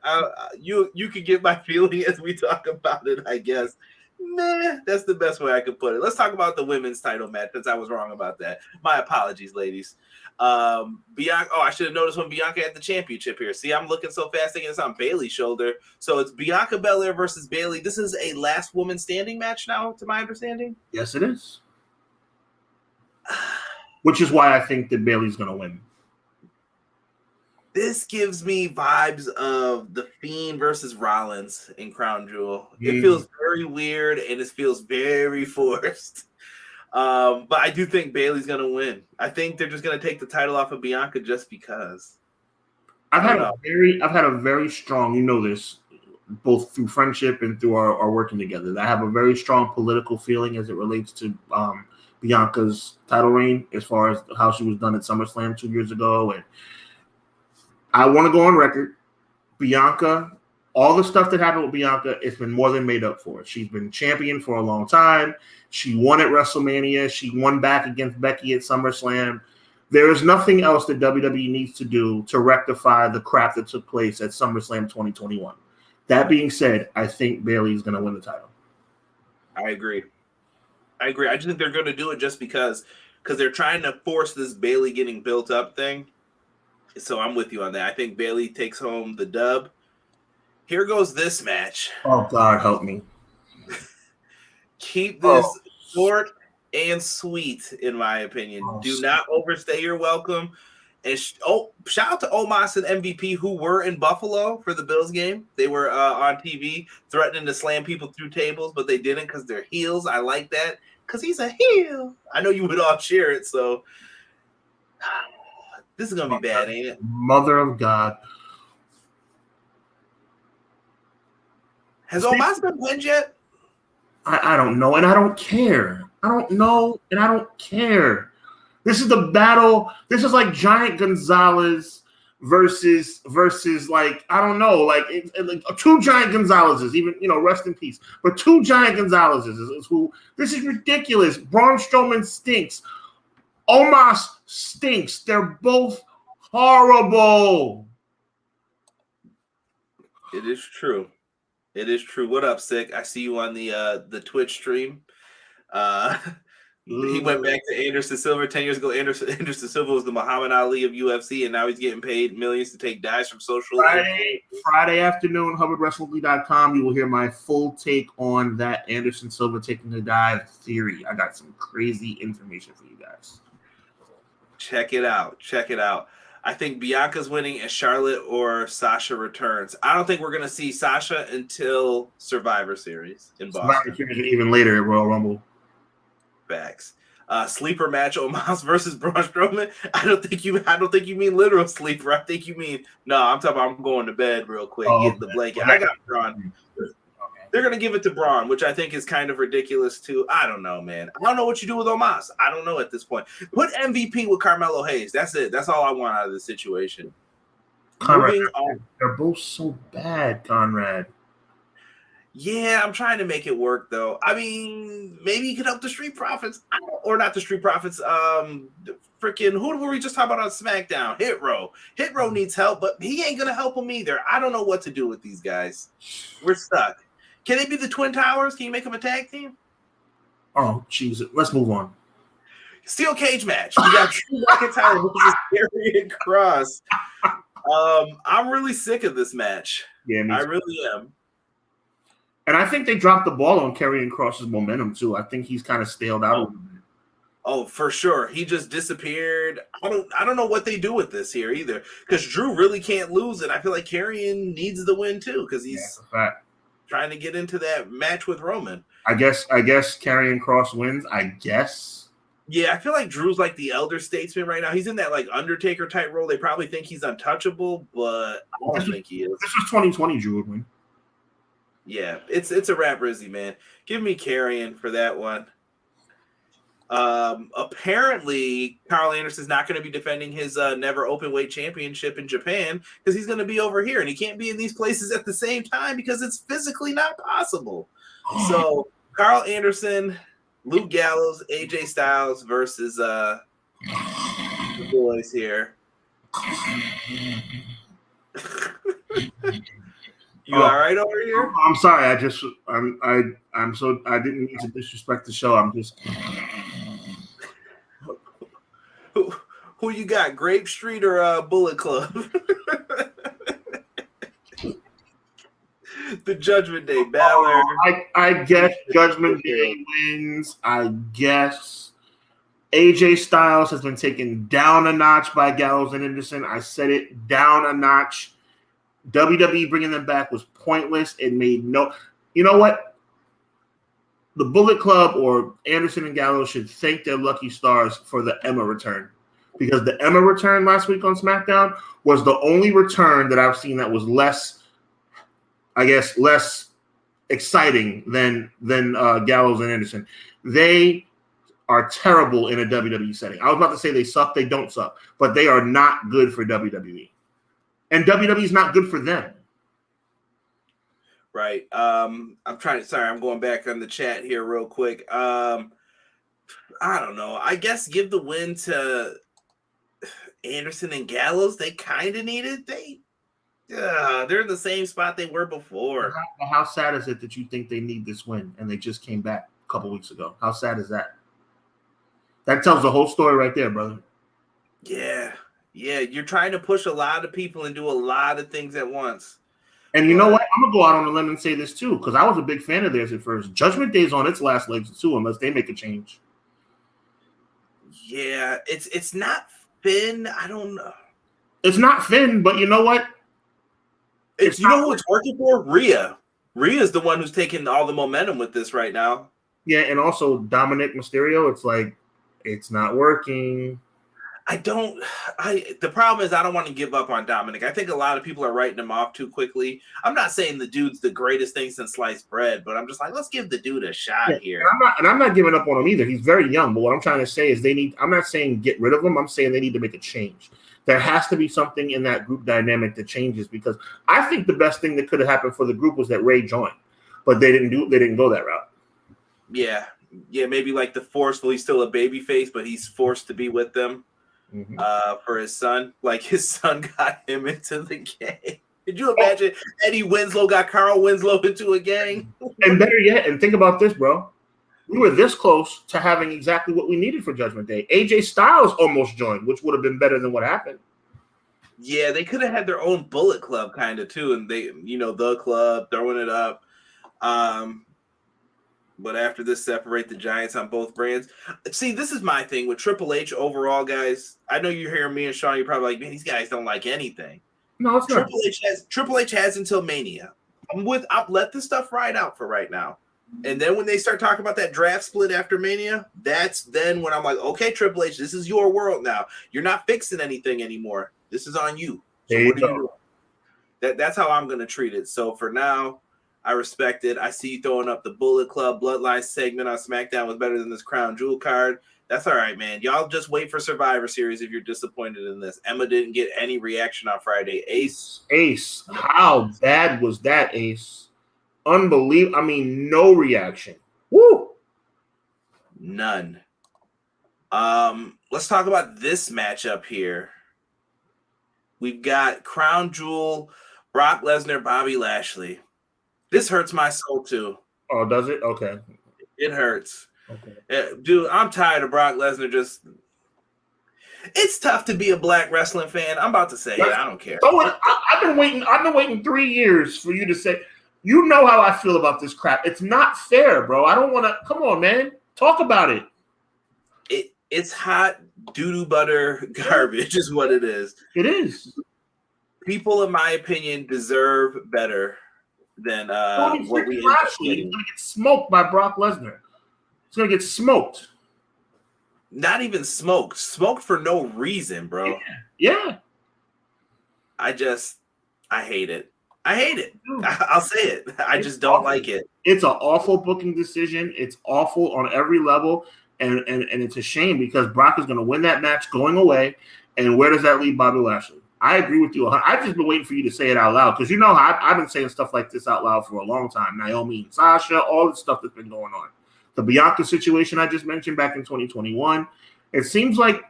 You can get my feeling as we talk about it, I guess. Meh, that's the best way I could put it. Let's talk about the women's title match, since I was wrong about that. My apologies, ladies. Bianca. Oh, I should have noticed when Bianca had the championship here. See, I'm looking so fast thinking it's on Bayley's shoulder. So it's Bianca Belair versus Bayley. This is a last woman standing match now, to my understanding. Yes, it is. Which is why I think that Bayley's going to win. This gives me vibes of The Fiend versus Rollins in Crown Jewel. It feels very weird, and it feels very forced. But I do think Bayley's going to win. I think they're just going to take the title off of Bianca just because. I've had a very strong, this, both through friendship and through our working together. I have a very strong political feeling as it relates to Bianca's title reign, as far as how she was done at SummerSlam 2 years ago. And I want to go on record. Bianca, all the stuff that happened with Bianca, it's been more than made up for. She's been champion for a long time. She won at WrestleMania. She won back against Becky at SummerSlam. There is nothing else that WWE needs to do to rectify the crap that took place at SummerSlam 2021. That being said, I think Bayley is going to win the title. I agree. I just think they're going to do it just because they're trying to force this Bayley getting built up thing. So I'm with you on that. I think Bayley takes home the dub. Here goes this match. Oh, God, help me. Keep this short and sweet, in my opinion. Do not overstay your welcome. And shout out to Omos and MVP, who were in Buffalo for the Bills game. They were on TV threatening to slam people through tables, but they didn't because they're heels. I like that because he's a heel. I know you would all cheer it, so this is going to be bad, ain't it? Mother of God. Has Omos been pinned yet? I don't know, and I don't care. I don't know, and I don't care. This is the battle. This is like Giant Gonzalez versus like, I don't know, like two Giant Gonzalezes, even, rest in peace. But two Giant Gonzalezes is who. This is ridiculous. Braun Strowman stinks. Omos stinks. They're both horrible. It is true. It is true. What up, Sick? I see you on the Twitch stream. He went back to Anderson Silva 10 years ago. Anderson Silva was the Muhammad Ali of UFC, and now he's getting paid millions to take dives from social. Friday afternoon, HubbardWrestlingLeague.com. You will hear my full take on that Anderson Silva taking the dive theory. I got some crazy information for you guys. Check it out. I think Bianca's winning and Charlotte or Sasha returns. I don't think we're going to see Sasha until Survivor Series in Boston. Survivor Series even later at Royal Rumble. Facts. Sleeper match: Omos versus Braun Strowman. I don't think you mean literal sleeper. I think you mean I'm talking about I'm going to bed real quick, get the blanket. I got Braun. They're gonna give it to Braun, which I think is kind of ridiculous too. I don't know, man. I don't know what you do with Omos. I don't know at this point. Put MVP with Carmelo Hayes. That's it. That's all I want out of the situation. Conrad, they're both so bad, Conrad. Yeah, I'm trying to make it work though. I mean, maybe you could help the Street Profits, or not the Street Profits. Freaking who were we just talking about on SmackDown? Hit Row. Hit Row needs help, but he ain't gonna help him either. I don't know what to do with these guys. We're stuck. Can they be the Twin Towers? Can you make them a tag team? Oh, Jesus. Let's move on. Steel cage match. We got Drew McIntyre versus Karrion Kross. I'm really sick of this match. Yeah, I really am. And I think they dropped the ball on Karrion Kross's momentum too. I think he's kind of staled out a little bit. Oh, for sure. He just disappeared. I don't know what they do with this here either. Because Drew really can't lose it. I feel like Karrion needs the win too, because he's trying to get into that match with Roman. I guess Karrion Kross wins. I guess. Yeah, I feel like Drew's like the elder statesman right now. He's in that like Undertaker type role. They probably think he's untouchable, but I don't think he is. This was 2020. Drew would win. Yeah, it's a wrap, Rizzy, man. Give me Karrion for that one. Apparently, Carl Anderson's not going to be defending his never open weight championship in Japan because he's going to be over here, and he can't be in these places at the same time because it's physically not possible. So, Carl Anderson, Luke Gallows, AJ Styles versus the boys here. You all right over here? I'm sorry. I didn't mean to disrespect the show. I'm just. Who you got? Grape Street or Bullet Club? The Judgment Day Balor. I guess Judgment Day wins. I guess AJ Styles has been taken down a notch by Gallows and Anderson. I said it, down a notch. WWE bringing them back was pointless. It made no. You know what? The Bullet Club or Anderson and Gallows should thank their lucky stars for the Emma return, because the Emma return last week on SmackDown was the only return that I've seen that was less exciting than Gallows and Anderson. They are terrible in a WWE setting. I was about to say they suck. They don't suck, but they are not good for WWE. And WWE is not good for them. Right. I'm going back on the chat here real quick. I don't know. I guess give the win to Anderson and Gallows. They kind of need it. They're in the same spot they were before. How sad is it that you think they need this win and they just came back a couple weeks ago? How sad is that? That tells the whole story right there, brother. Yeah. Yeah, you're trying to push a lot of people and do a lot of things at once. And you know what? I'm going to go out on a limb and say this too, because I was a big fan of theirs at first. Judgment Day's on its last legs too, unless they make a change. Yeah, it's not Finn. I don't know. It's not Finn, but you know what? You know who it's working for? Rhea. Rhea's the one who's taking all the momentum with this right now. Yeah, and also Dominic Mysterio, it's like, it's not working. The problem is I don't want to give up on Dominic. I think a lot of people are writing him off too quickly. I'm not saying the dude's the greatest thing since sliced bread, but I'm just like, let's give the dude a shot here. And I'm not giving up on him either. He's very young, but what I'm trying to say is I'm not saying get rid of him. I'm saying they need to make a change. There has to be something in that group dynamic that changes, because I think the best thing that could have happened for the group was that Ray joined, but they didn't go that route. Yeah. Yeah, maybe like the forceful, he's still a baby face, but he's forced to be with them. Mm-hmm. For his son, like his son got him into the gang. Could you imagine Eddie Winslow got Carl Winslow into a gang? And better yet, and think about this, bro. We were this close to having exactly what we needed for Judgment Day. AJ Styles almost joined, which would have been better than what happened. Yeah, they could have had their own Bullet Club kind of too, and they, the club throwing it up. But after this, separate the giants on both brands. See, this is my thing with Triple H overall, guys. I know you're hearing me and Sean. You're probably like, man, these guys don't like anything. No, it's not. Triple H has until Mania. I'll let this stuff ride out for right now. And then when they start talking about that draft split after Mania, that's then when I'm like, okay, Triple H, this is your world now. You're not fixing anything anymore. This is on you. So what are you doing? That's how I'm going to treat it. So for now, I respect it. I see you throwing up the Bullet Club Bloodline segment on SmackDown was better than this Crown Jewel card. That's all right, man. Y'all just wait for Survivor Series if you're disappointed in this. Emma didn't get any reaction on Friday. Ace. How bad was that, Ace? Unbelievable. I mean, no reaction. Woo! None. Let's talk about this matchup here. We've got Crown Jewel, Brock Lesnar, Bobby Lashley. This hurts my soul too. Oh, does it? Okay. It hurts. Okay. Dude, I'm tired of Brock Lesnar just It's tough to be a black wrestling fan. I'm about to say it. I don't care. So I've been waiting 3 years for you to say. You know how I feel about this crap. It's not fair, bro. I don't want to. Come on, man. Talk about it. It's hot doo-doo butter garbage is what it is. It is. People, in my opinion, deserve better than what we Lashley is going to get smoked by Brock Lesnar. It's going to get smoked. Not even smoked. Smoked for no reason, bro. Yeah. I hate it. I hate it. I'll say it. I just don't like it. It's an awful booking decision. It's awful on every level. And it's a shame because Brock is going to win that match going away. And where does that leave Bobby Lashley? I agree with you. I've just been waiting for you to say it out loud because you know how I've been saying stuff like this out loud for a long time. Naomi and Sasha, all the stuff that's been going on. The Bianca situation I just mentioned back in 2021. It seems like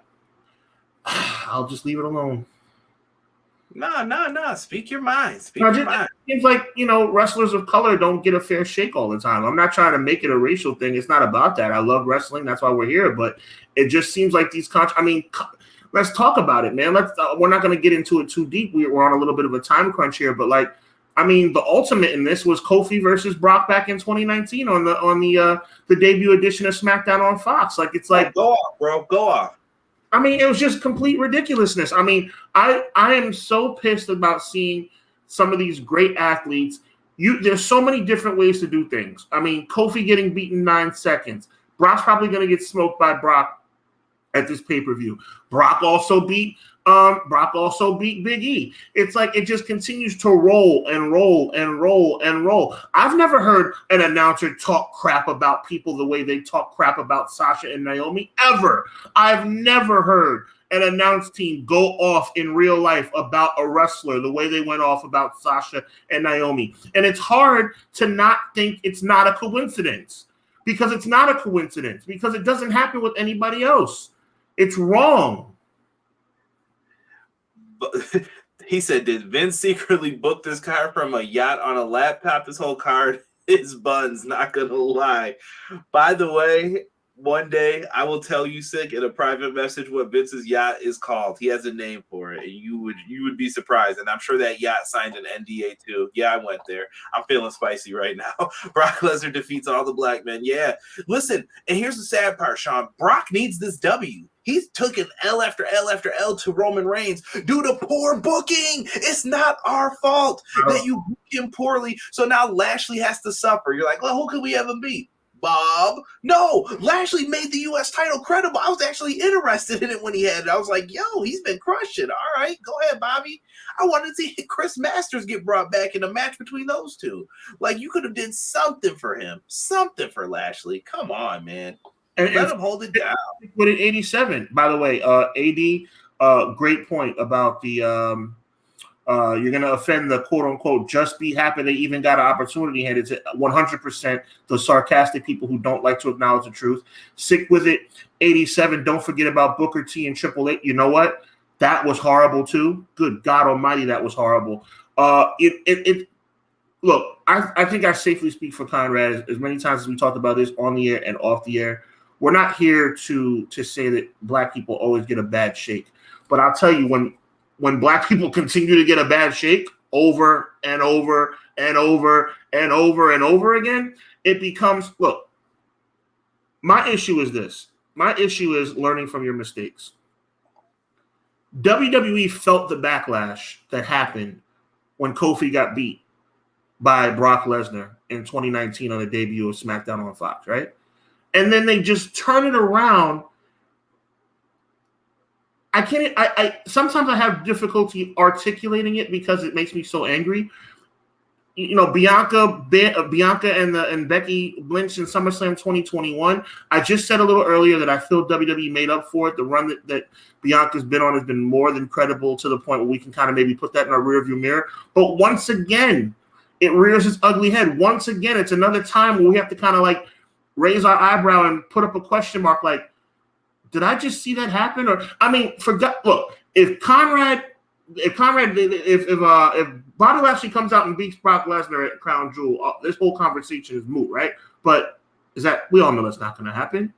I'll just leave it alone. No. Speak your mind. It seems like, wrestlers of color don't get a fair shake all the time. I'm not trying to make it a racial thing. It's not about that. I love wrestling. That's why we're here. But it just seems like these let's talk about it, man. We're not going to get into it too deep. We're on a little bit of a time crunch here. But the ultimate in this was Kofi versus Brock back in 2019 on the debut edition of SmackDown on Fox. Go off, bro. Go off. It was just complete ridiculousness. I am so pissed about seeing some of these great athletes. There's so many different ways to do things. Kofi getting beaten 9 seconds. Brock's probably going to get smoked by Brock at this pay-per-view. Brock also beat Big E. It's like it just continues to roll and roll and roll and roll. I've never heard an announcer talk crap about people the way they talk crap about Sasha and Naomi ever. I've never heard an announce team go off in real life about a wrestler the way they went off about Sasha and Naomi. And it's hard to not think it's not a coincidence because it's not a coincidence because it doesn't happen with anybody else. It's wrong. He said, did Vince secretly book this card from a yacht on a laptop? This whole card is buns, not gonna lie. By the way, one day I will tell you, Sick, in a private message what Vince's yacht is called. He has a name for it, and you would be surprised. And I'm sure that yacht signed an NDA too. Yeah, I went there. I'm feeling spicy right now. Brock Lesnar defeats all the black men. Yeah. Listen, and here's the sad part, Sean. Brock needs this W. He's taken L after L after L to Roman Reigns due to poor booking. It's not our fault that you book him poorly. So now Lashley has to suffer. You're like, well, who could we have him beat? Bob? No, Lashley made the U.S. title credible. I was actually interested in it when he had it. I was like, yo, he's been crushing. All right, go ahead, Bobby. I wanted to see Chris Masters get brought back in a match between those two. Like, you could have did something for him. Something for Lashley. Come on, man. And let him hold it down. Put it 87. By the way, AD, great point about the you're going to offend the quote unquote just be happy they even got an opportunity. And it's 100% the sarcastic people who don't like to acknowledge the truth. Sick with it. 87. Don't forget about Booker T and Triple H. You know what? That was horrible too. Good God Almighty, that was horrible. Look, I think I safely speak for Conrad as many times as we talked about this on the air and off the air. We're not here to say that black people always get a bad shake. But I'll tell you, when black people continue to get a bad shake over and over and over and over and over again, it becomes, look, my issue is this. My issue is learning from your mistakes. WWE felt the backlash that happened when Kofi got beat by Brock Lesnar in 2019 on the debut of SmackDown on Fox, right? And then they just turn it around. I sometimes I have difficulty articulating it because it makes me so angry. Bianca and Becky Lynch in SummerSlam 2021. I just said a little earlier that I feel WWE made up for it. The run that Bianca's been on has been more than credible to the point where we can kind of maybe put that in our rearview mirror. But once again, it rears its ugly head. Once again, it's another time where we have to kind of like raise our eyebrow and put up a question mark like, did I just see that happen? Or look, if Bobby Lashley comes out and beats Brock Lesnar at Crown Jewel, this whole conversation is moot, right? But we all know that's not going to happen.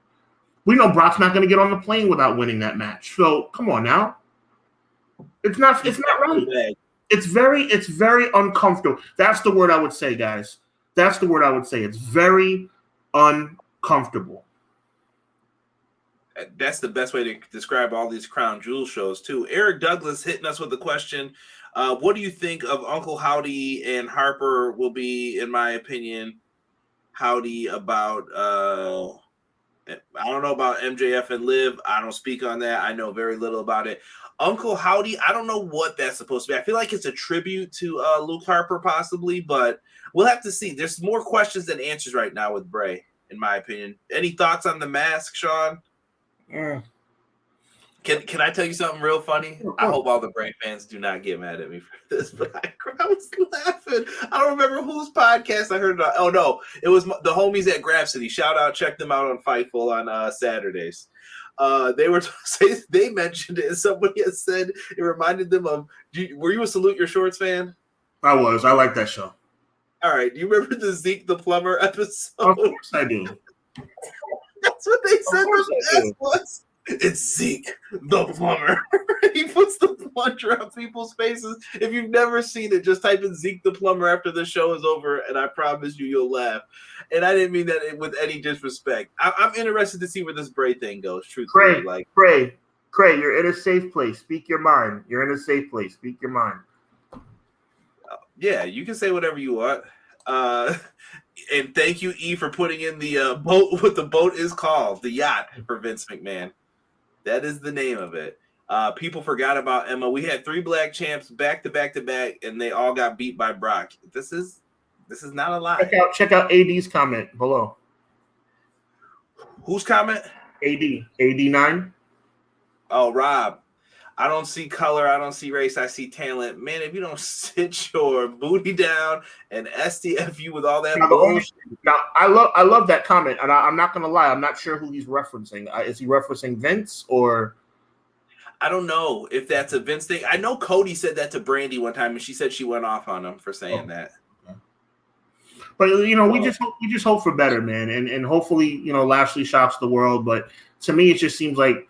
We know Brock's not going to get on the plane without winning that match. So come on now. It's not right. It's very uncomfortable. That's the word I would say, guys. That's the word I would say. It's very uncomfortable. That's the best way to describe all these Crown Jewel shows too. Eric Douglas hitting us with the question, what do you think of Uncle Howdy and Harper will be, in my opinion, Howdy about I don't know about MJF and Liv. I don't speak on that. I know very little about it. Uncle Howdy, I don't know what that's supposed to be. I feel like it's a tribute to Luke Harper possibly, but we'll have to see. There's more questions than answers right now with Bray, in my opinion. Any thoughts on the mask, Sean? Yeah. Can I tell you something real funny? I hope all the Bray fans do not get mad at me for this, but I was laughing. I don't remember whose podcast I heard it on. Oh, no. It was the homies at Grab City. Shout out. Check them out on Fightful on Saturdays. They mentioned it, and somebody had said it reminded them of, were you a Salute Your Shorts fan? I was. I like that show. All right. Do you remember the Zeke the Plumber episode? Of course I do. That's what they said the best was. It's Zeke the Plumber. He puts the plunger on people's faces. If you've never seen it, just type in Zeke the Plumber after the show is over, and I promise you'll laugh. And I didn't mean that with any disrespect. I'm interested to see where this Bray thing goes. Truthfully, Bray, you're in a safe place. Speak your mind. You're in a safe place. Speak your mind. Yeah, you can say whatever you want. And thank you, E, for putting in the boat. What the boat is called, the yacht for Vince McMahon. That is the name of it. People forgot about Emma. We had 3 black champs back to back to back, and they all got beat by Brock. This is not a lie. Check out AD's comment below. Whose comment? AD9. Oh, Rob. I don't see color. I don't see race. I see talent. Man, if you don't sit your booty down and STFU with all that bullshit. Now, I love that comment, and I'm not going to lie. I'm not sure who he's referencing. Is he referencing Vince or? I don't know if that's a Vince thing. I know Cody said that to Brandy one time, and she said she went off on him for saying that. But we just hope for better, man, and hopefully Lashley shocks the world. But to me, it just seems like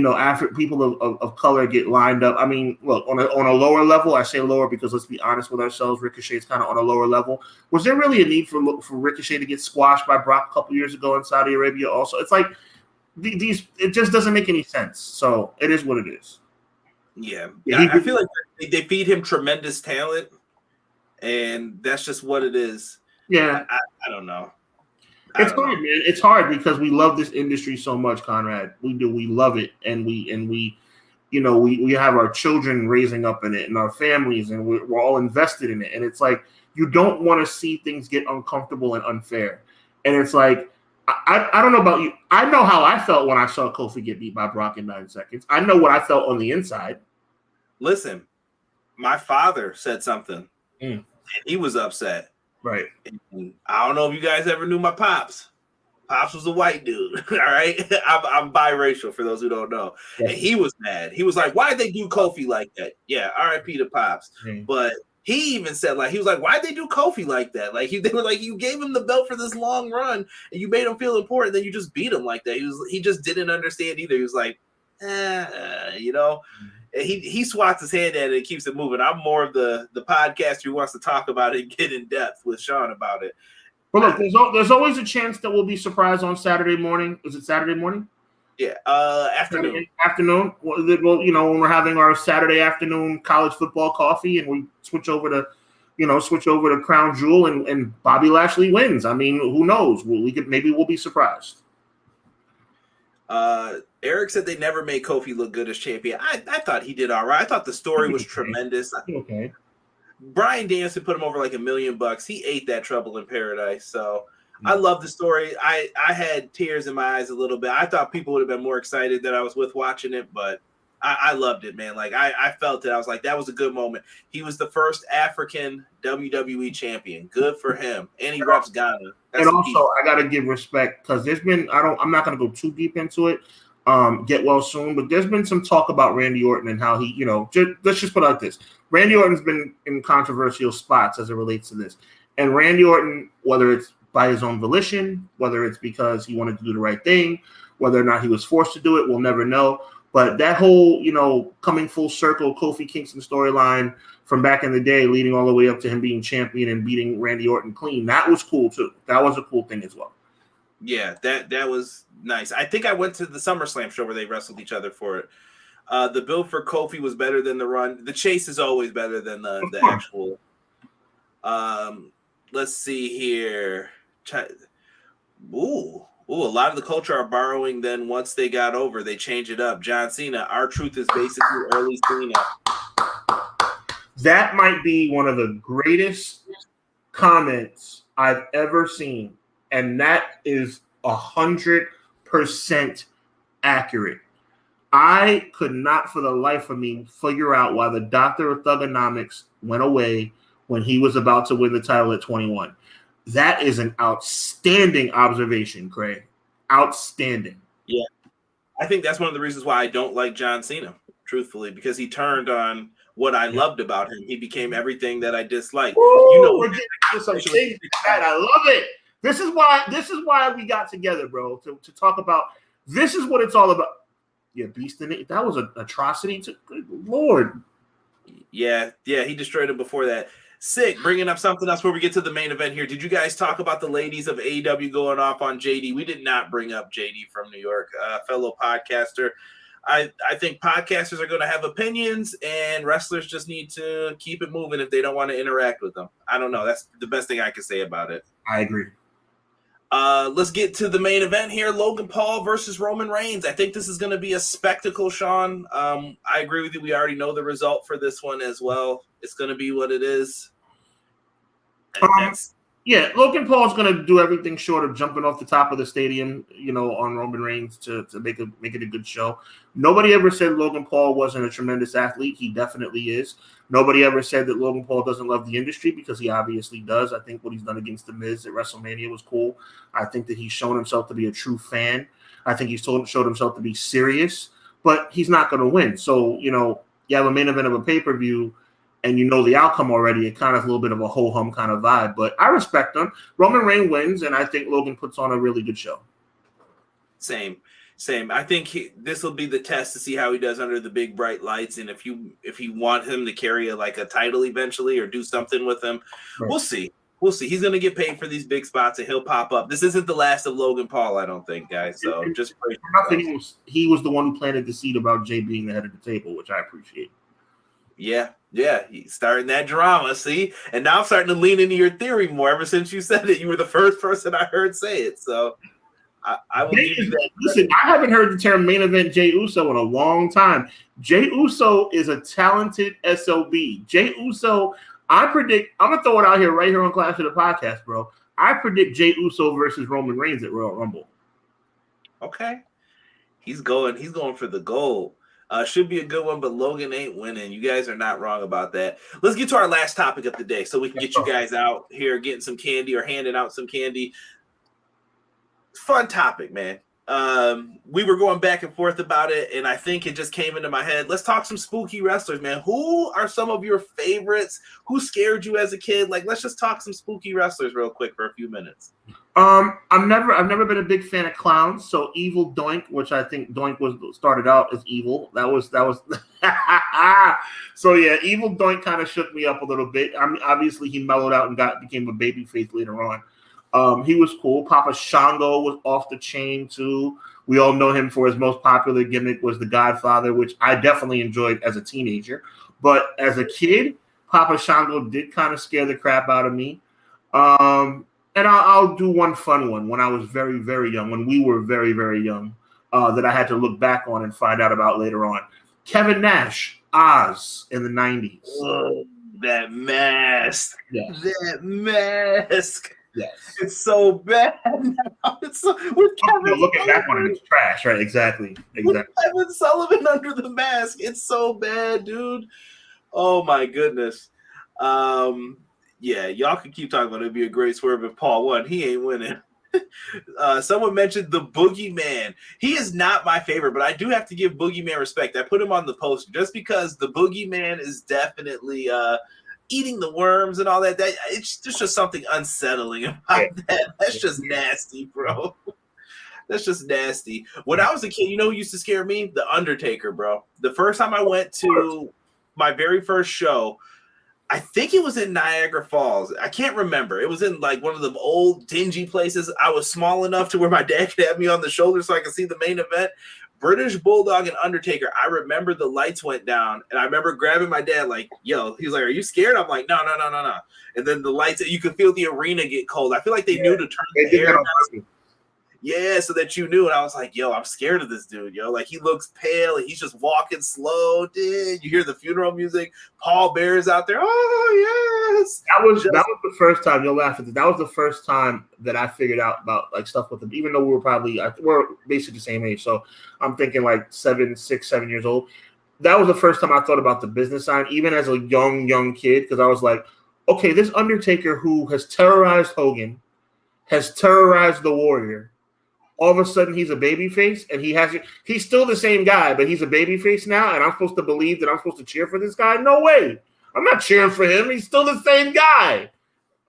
after people of color get lined up. I mean, look, on a lower level, I say lower because let's be honest with ourselves, Ricochet's kind of on a lower level. Was there really a need for Ricochet to get squashed by Brock a couple years ago in Saudi Arabia? Also, it's like it just doesn't make any sense. So it is what it is. Yeah. I feel like they feed him tremendous talent, and that's just what it is. Yeah, I don't know. It's hard, man. It's hard because we love this industry so much, Conrad. We do. We love it, and we have our children raising up in it, and our families, and we're all invested in it. And it's like you don't want to see things get uncomfortable and unfair. And it's like I don't know about you. I know how I felt when I saw Kofi get beat by Brock in 9 seconds. I know what I felt on the inside. Listen, my father said something, and he was upset. Right. And I don't know if you guys ever knew my pops. Pops was a white dude. All right. I'm biracial for those who don't know. Yes. And he was mad. He was like, why'd they do Kofi like that? Yeah. RIP to Pops. But he even said, he was like, why'd they do Kofi like that? They were like, you gave him the belt for this long run and you made him feel important. Then you just beat him like that. He just didn't understand either. He was like, He swats his hand at it and keeps it moving. I'm more of the podcaster who wants to talk about it and get in depth with Sean about it. Well, look, there's always a chance that we'll be surprised on Saturday morning. Is it Saturday morning? Yeah, afternoon. Afternoon. Well, when we're having our Saturday afternoon college football coffee, and we switch over to Crown Jewel, and Bobby Lashley wins. I mean, who knows? Maybe we'll be surprised. Eric said they never made Kofi look good as champion. I thought he did all right. I thought the story was tremendous. Okay. Brian Danielson put him over like $1 million. He ate that Trouble in Paradise. So I love the story. I had tears in my eyes a little bit. I thought people would have been more excited that I was with watching it, but I loved it, man. I felt it. I was like, that was a good moment. He was the first African WWE champion. Good for him. And he reps Ghana. And also, I got to give respect because there's been, I'm not going to go too deep into it. Get well soon, but there's been some talk about Randy Orton and how he, let's just put it like this. Randy Orton's been in controversial spots as it relates to this. And Randy Orton, whether it's by his own volition, whether it's because he wanted to do the right thing, Whether or not he was forced to do it, we'll never know. But that whole, coming full circle Kofi Kingston storyline from back in the day, leading all the way up to him being champion and beating Randy Orton clean, that was cool too. That was a cool thing as well. Yeah, that was nice. I think I went to the SummerSlam show where they wrestled each other for it. The build for Kofi was better than the run. The chase is always better than the actual. Let's see here. Ooh, a lot of the culture are borrowing. Then once they got over, they change it up. John Cena, R-Truth is basically early Cena. That might be one of the greatest comments I've ever seen, and that is 100% accurate. I could not for the life of me figure out why the Doctor of Thugonomics went away when he was about to win the title at 21. That is an outstanding observation, Craig. Outstanding. Yeah. I think that's one of the reasons why I don't like John Cena, truthfully, because he turned on what I loved about him. He became everything that I disliked. Ooh, we're getting into some things. I love it. This is why we got together, bro, to talk about. This is what it's all about. Yeah, Beast in it. That was an atrocity. Good Lord. Yeah, he destroyed him before that. Sick. Bringing up something else before we get to the main event here. Did you guys talk about the ladies of AEW going off on JD? We did not bring up JD from New York, fellow podcaster. I think podcasters are going to have opinions, and wrestlers just need to keep it moving if they don't want to interact with them. I don't know. That's the best thing I can say about it. I agree. Let's get to the main event here. Logan Paul versus Roman Reigns. I think this is going to be a spectacle, Sean. I agree with you. We already know the result for this one as well. It's going to be what it is. Yeah, Logan Paul's going to do everything short of jumping off the top of the stadium, on Roman Reigns to make it a good show. Nobody ever said Logan Paul wasn't a tremendous athlete. He definitely is. Nobody ever said that Logan Paul doesn't love the industry, because he obviously does. I think what he's done against The Miz at WrestleMania was cool. I think that he's shown himself to be a true fan. I think he's showed himself to be serious, but he's not going to win. So, you have a main event of a pay-per-view, and the outcome already, it kind of a little bit of a ho-hum kind of vibe. But I respect him. Roman Reigns wins, and I think Logan puts on a really good show. Same. I think this will be the test to see how he does under the big bright lights, and if you want him to carry a title eventually or do something with him, right. We'll see. He's going to get paid for these big spots, and he'll pop up. This isn't the last of Logan Paul, I don't think, guys. So just pray. He was the one who planted the seed about Jay being the head of the table, which I appreciate. Yeah, he's starting that drama, see? And now I'm starting to lean into your theory more ever since you said it. You were the first person I heard say it, so I will give you that. Listen, I haven't heard the term main event Jey Uso in a long time. Jey Uso is a talented SOB. Jey Uso, I'm going to throw it out here right here on Clash of the Podcast, bro. I predict Jey Uso versus Roman Reigns at Royal Rumble. Okay. He's going for the gold. Should be a good one, but Logan ain't winning. You guys are not wrong about that. Let's get to our last topic of the day so we can get you guys out here getting some candy or handing out some candy. Fun topic, man. We were going back and forth about it, and I think it just came into my head. Let's talk some spooky wrestlers, man. Who are some of your favorites? Who scared you as a kid? Let's just talk some spooky wrestlers real quick for a few minutes. I've never been a big fan of clowns. So Evil Doink, which I think Doink started out as evil. That was. So yeah, Evil Doink kind of shook me up a little bit. I mean, obviously he mellowed out and became a babyface later on. He was cool. Papa Shango was off the chain too. We all know him for his most popular gimmick was the Godfather, which I definitely enjoyed as a teenager. But as a kid, Papa Shango did kind of scare the crap out of me. And I'll do one fun one when I was very, very young, when we were very, very young, that I had to look back on and find out about later on. Kevin Nash, Oz in the 90s. Oh, that mask. Yes. That mask. Yes. It's so bad now. It's so, with Kevin looking back on it, it's trash, right? Exactly. With Kevin Sullivan under the mask. It's so bad, dude. Oh, my goodness. Yeah, y'all can keep talking about it. It'd be a great swerve if Paul won. He ain't winning. Someone mentioned the Boogeyman. He is not my favorite, but I do have to give Boogeyman respect. I put him on the poster just because the Boogeyman is definitely eating the worms and all that. It's just something unsettling about that. That's just nasty, bro. That's just nasty. When I was a kid, you know who used to scare me? The Undertaker, bro. The first time I went to my very first show, I think it was in Niagara Falls. I can't remember. It was in like one of the old dingy places. I was small enough to where my dad could have me on the shoulder so I could see the main event. British Bulldog and Undertaker. I remember the lights went down, and I remember grabbing my dad like, yo, he was like, are you scared? I'm like, no. And then the lights, you could feel the arena get cold. I feel like they knew to turn the air down. Yeah, so that you knew. And I was like, yo, I'm scared of this dude, yo. Like, he looks pale, and he's just walking slow, dude. You hear the funeral music. Paul Bear's out there. Oh, yes. That was the first time, you'll laugh at this. That was the first time that I figured out about, like, stuff with him, even though we're basically the same age. So I'm thinking, like, 7 years old. That was the first time I thought about the business side, even as a young kid, because I was like, okay, this Undertaker who has terrorized Hogan, has terrorized the Warrior, all of a sudden he's a babyface, and he's still the same guy, but he's a babyface now, and I'm supposed to believe that I'm supposed to cheer for this guy? No way. I'm not cheering for him. He's still the same guy.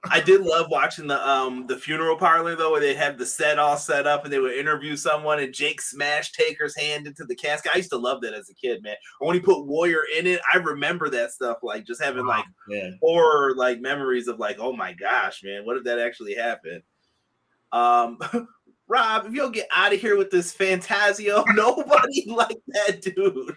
I did love watching the funeral parlor, though, where they had the set all set up and they would interview someone and Jake smashed Taker's hand into the casket. I used to love that as a kid, man. Or when he put Warrior in it, I remember that stuff, like just having horror like memories of like, oh my gosh, man, what if that actually happened? Rob, if you'll get out of here with this Fantasio, nobody liked that dude.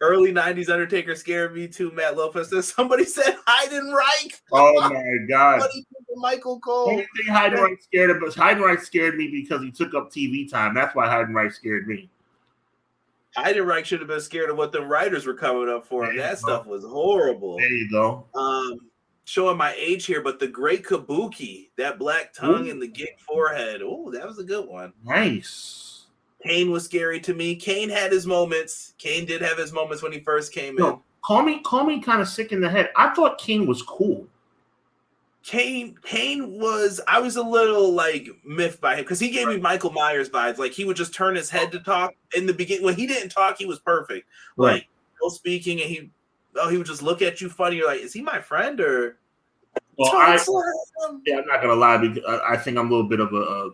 Early 90s Undertaker scared me too, Matt Lopez says. Somebody said Heidenreich. Oh my God. Somebody said Michael Cole. Only thing Heidenreich scared me because he took up TV time. That's why Heidenreich scared me. Heidenreich should have been scared of what the writers were coming up for him. That stuff was horrible. There you go. Showing my age here, but the Great Kabuki, that black tongue and the gig forehead. Oh, that was a good one. Nice. Kane was scary to me. Kane had his moments. Kane did have his moments when he first came in. Call me kind of sick in the head. I thought Kane was cool. Kane was, I was a little like miffed by him because he gave me Michael Myers vibes. Like he would just turn his head to talk in the beginning. When he didn't talk, he was perfect. Right. Like no speaking, and he would just look at you funny. You're like, is he my friend or? Well, I'm not gonna lie, because I think I'm a little bit of a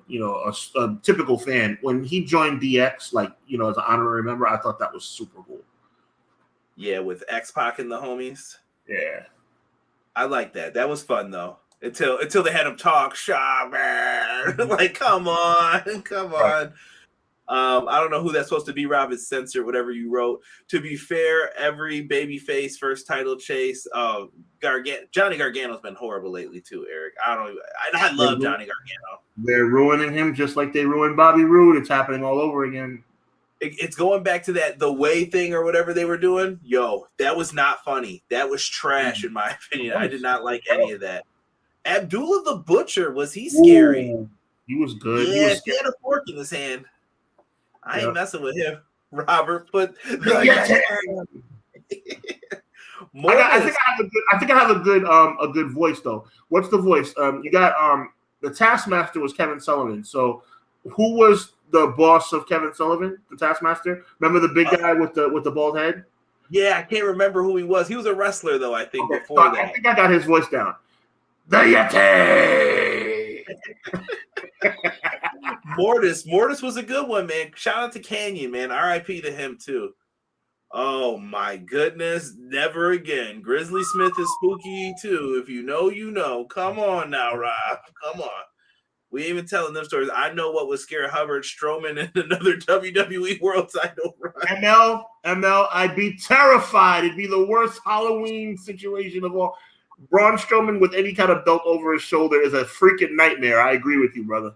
typical fan. When he joined DX, like as an honorary member, I thought that was super cool. Yeah, with X-Pac and the homies. Yeah, I like that. That was fun though. Until they had him talk, man. Like, come on. Right. I don't know who that's supposed to be, Rob. It's censored, whatever you wrote. To be fair, every babyface first title chase. Johnny Gargano's been horrible lately too, Eric. I love Johnny Gargano. They're ruining him just like they ruined Bobby Roode. It's happening all over again. It's going back to that the way thing or whatever they were doing. Yo, that was not funny. That was trash in my opinion. I did not like any of that. Abdullah the Butcher, was he scary? Ooh, he was good. Yeah, he had a fork in his hand. I ain't messing with him. Robert put I think I have a good voice though. What's the voice? You got the Taskmaster was Kevin Sullivan. So who was the boss of Kevin Sullivan? The Taskmaster? Remember the big guy with the bald head? Yeah, I can't remember who he was. He was a wrestler though, I think, before that. I think I got his voice down. The Yeti. Mortis was a good one, man. Shout out to Canyon, man. R.I.P. to him too. Oh my goodness, never again. Grizzly Smith is spooky too. If you know, you know. Come on now, Rob. Come on. We ain't even telling them stories. I know what would scare Hubbard, Strowman, and another WWE World Title run. ML, I'd be terrified. It'd be the worst Halloween situation of all. Braun Strowman with any kind of belt over his shoulder is a freaking nightmare. I agree with you, brother.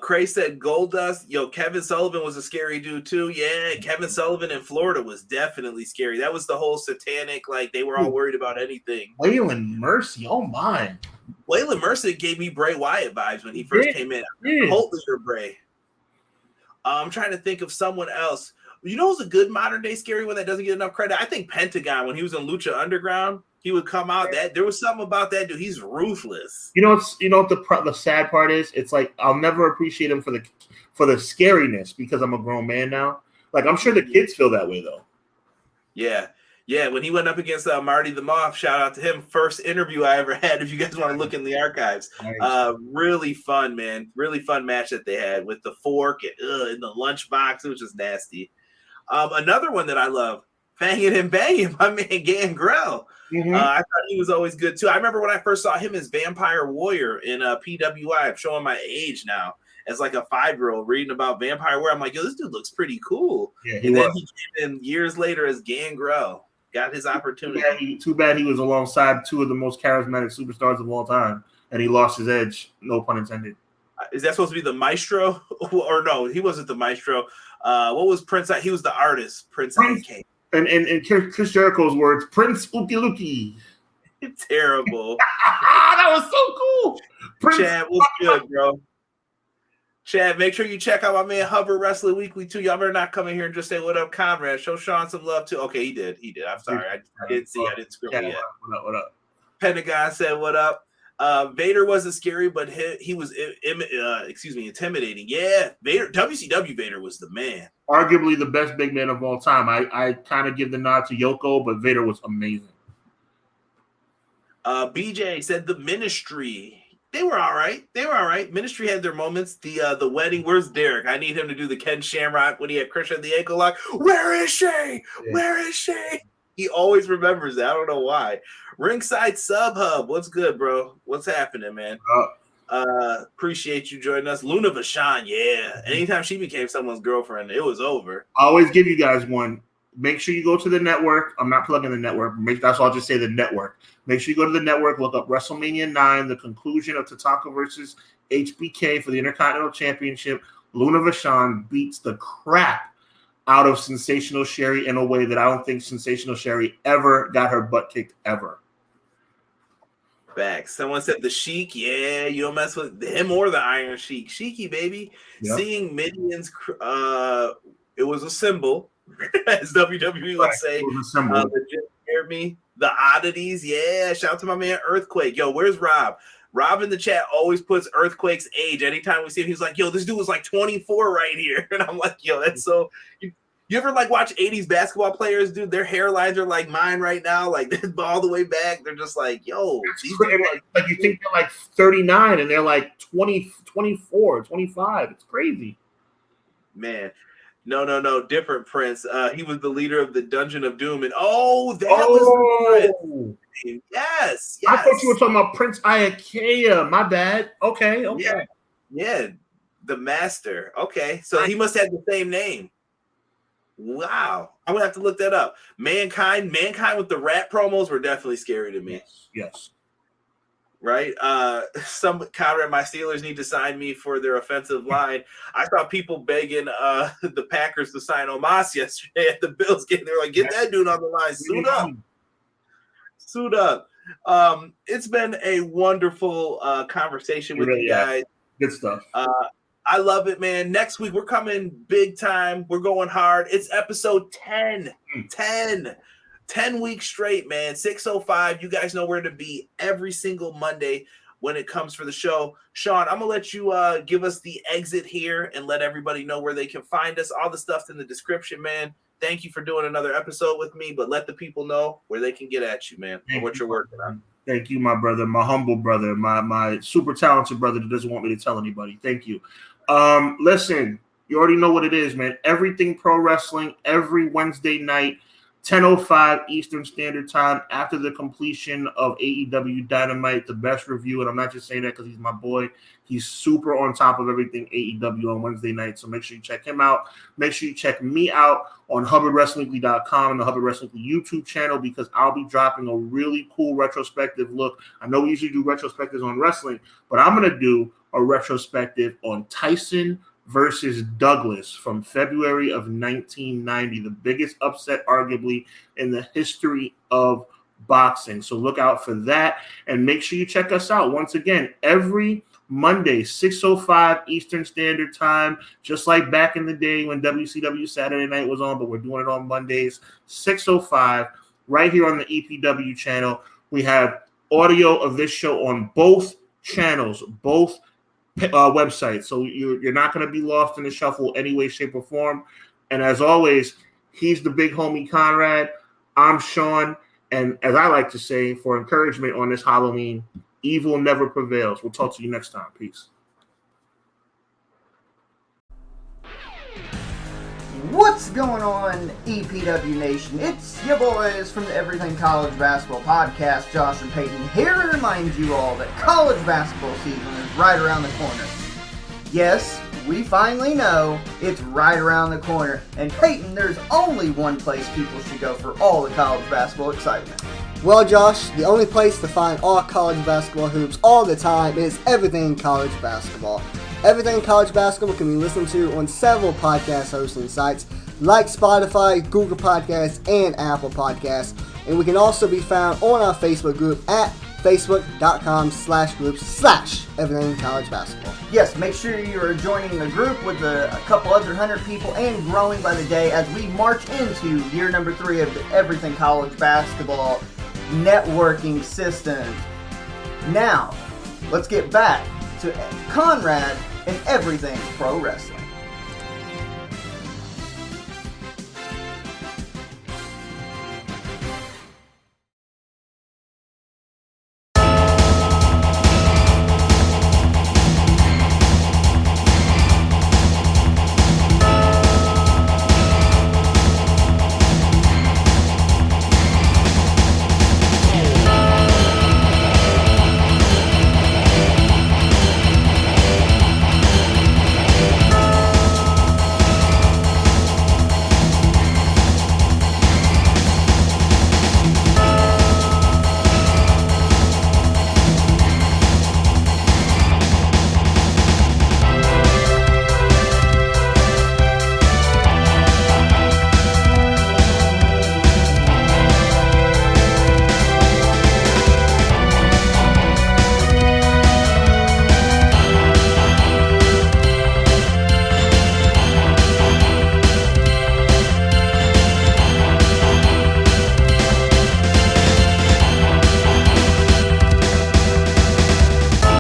Cray said Goldust. Yo, Kevin Sullivan was a scary dude too. Yeah, Kevin Sullivan in Florida was definitely scary. That was the whole satanic, like they were all worried about anything. Waylon Mercy, oh my. Waylon Mercy gave me Bray Wyatt vibes when he first came in. Cult leader Bray. I'm trying to think of someone else. You know who's a good modern day scary one that doesn't get enough credit? I think Pentagon, when he was in Lucha Underground, he would come out. That there was something about that dude. He's ruthless. You know what the sad part is? It's like I'll never appreciate him for the scariness because I'm a grown man now. Like I'm sure the kids feel that way though. Yeah. Yeah, when he went up against Marty the Moth, shout out to him. First interview I ever had. If you guys want to look in the archives, Nice. really fun, man. Really fun match that they had with the fork and in the lunchbox. It was just nasty. Another one that I love, Fangin' and Bangin', my man Gangrel. Mm-hmm. I thought he was always good too. I remember when I first saw him as Vampire Warrior in PWI. I'm showing my age now. As like a 5-year-old reading about Vampire Warrior, I'm like, yo, this dude looks pretty cool. Yeah, and then he came in years later as Gangrel. Got his opportunity. Too bad he was alongside two of the most charismatic superstars of all time, and he lost his edge. No pun intended. Is that supposed to be the Maestro? Or no, he wasn't the Maestro. What was Prince? He was the artist. Prince King. And Chris Jericho's words, Prince Ookie Lookie. Terrible. That was so cool. Prince, Chad, what's good, bro? Chad, make sure you check out my man Hubbard Wrestling Weekly too. Y'all better not come in here and just say what up, comrade. Show Sean some love too. Okay, he did. I'm sorry. I didn't see. I didn't screw it yet. What up? Pentagon said what up. Vader wasn't scary, but he was intimidating. Yeah, Vader, WCW Vader was the man. Arguably the best big man of all time. I kind of give the nod to Yoko, but Vader was amazing. BJ said the Ministry. They were all right. Ministry had their moments. The wedding. Where's Derek? I need him to do the Ken Shamrock when he had Christian the ankle lock. Where is she? Yeah. Where is she? He always remembers that. I don't know why. Ringside Sub Hub. What's good, bro? What's happening, man? Appreciate you joining us. Luna Vachon. Yeah. Anytime she became someone's girlfriend, it was over. I always give you guys one. Make sure you go to the network. I'm not plugging the network. That's all. I'll just say the network. Make sure you go to the network. Look up WrestleMania 9, the conclusion of Tatanka versus HBK for the Intercontinental Championship. Luna Vachon beats the crap out of Sensational Sherry in a way that I don't think Sensational Sherry ever got her butt kicked ever. Back. Someone said the Sheik. Yeah, you don't mess with him or the Iron Sheik. Sheiky, baby. Yep. Seeing Midian's, it was a symbol. As WWE would say, the oddities. Yeah, shout out to my man Earthquake. Yo, where's Rob? Rob in the chat always puts Earthquake's age. Anytime we see him, he's like, yo, this dude was like 24 right here. And I'm like, yo, that's so. You ever like watch 80s basketball players, dude? Their hairlines are like mine right now, like all the way back. They're just like, yo, like you think they're like 39 and they're like 20, 24, 25. It's crazy. Man. No, different Prince. He was the leader of the Dungeon of Doom, and was the Prince. Yes. I thought you were talking about Prince Iaukea. My bad. Okay. Yeah, the Master. Okay, so he must have the same name. Wow, I'm gonna have to look that up. Mankind with the rat promos were definitely scary to me. Yes. Right? Some Conrad, my Steelers need to sign me for their offensive line. I saw people begging the Packers to sign Omas yesterday at the Bills game. They're like, get that dude on the line. Suit up. It's been a wonderful conversation with you guys. Good stuff. I love it, man. Next week, we're coming big time. We're going hard. It's episode 10. 10 weeks straight, man. 6:05. You guys know where to be every single Monday when it comes for the show. Sean, I'm going to let you give us the exit here and let everybody know where they can find us. All the stuff's in the description, man. Thank you for doing another episode with me, but let the people know where they can get at you, man, or what you're working on. Thank you, my brother, my humble brother, my super talented brother that doesn't want me to tell anybody. Thank you. Listen, you already know what it is, man. Everything pro wrestling every Wednesday night, 10:05 Eastern Standard Time, after the completion of AEW Dynamite, the best review. And I'm not just saying that because he's my boy. He's super on top of everything AEW on Wednesday night. So make sure you check him out. Make sure you check me out on HubbardWrestlingWeekly.com and the Hubbard Wrestling Weekly YouTube channel, because I'll be dropping a really cool retrospective look. I know we usually do retrospectives on wrestling, but I'm going to do a retrospective on Tyson versus Douglas from February of 1990, the biggest upset arguably in the history of boxing. So look out for that, and make sure you check us out once again every Monday, 6:05 Eastern Standard Time, just like back in the day when WCW Saturday Night was on, but we're doing it on Mondays, 6:05, right here on the EPW channel. We have audio of this show on both channels, both website, so you're not going to be lost in the shuffle any way, shape, or form. And as always, he's the big homie Conrad. I'm Sean, and as I like to say, for encouragement on this Halloween, evil never prevails. We'll talk to you next time. Peace. What's going on, EPW Nation? It's your boys from the Everything College Basketball Podcast, Josh and Peyton, here to remind you all that college basketball season is right around the corner. Yes, we finally know it's right around the corner. And Peyton, there's only one place people should go for all the college basketball excitement. Well, Josh, the only place to find all college basketball hoops all the time is Everything College Basketball. Everything College Basketball can be listened to on several podcast hosting sites like Spotify, Google Podcasts, and Apple Podcasts. And we can also be found on our Facebook group at facebook.com/groups/Everything College Basketball. Yes, make sure you are joining the group with a couple other 100 people and growing by the day as we march into year number 3 of the Everything College Basketball networking systems. Now, let's get back to Conrad and Everything Pro Wrestling.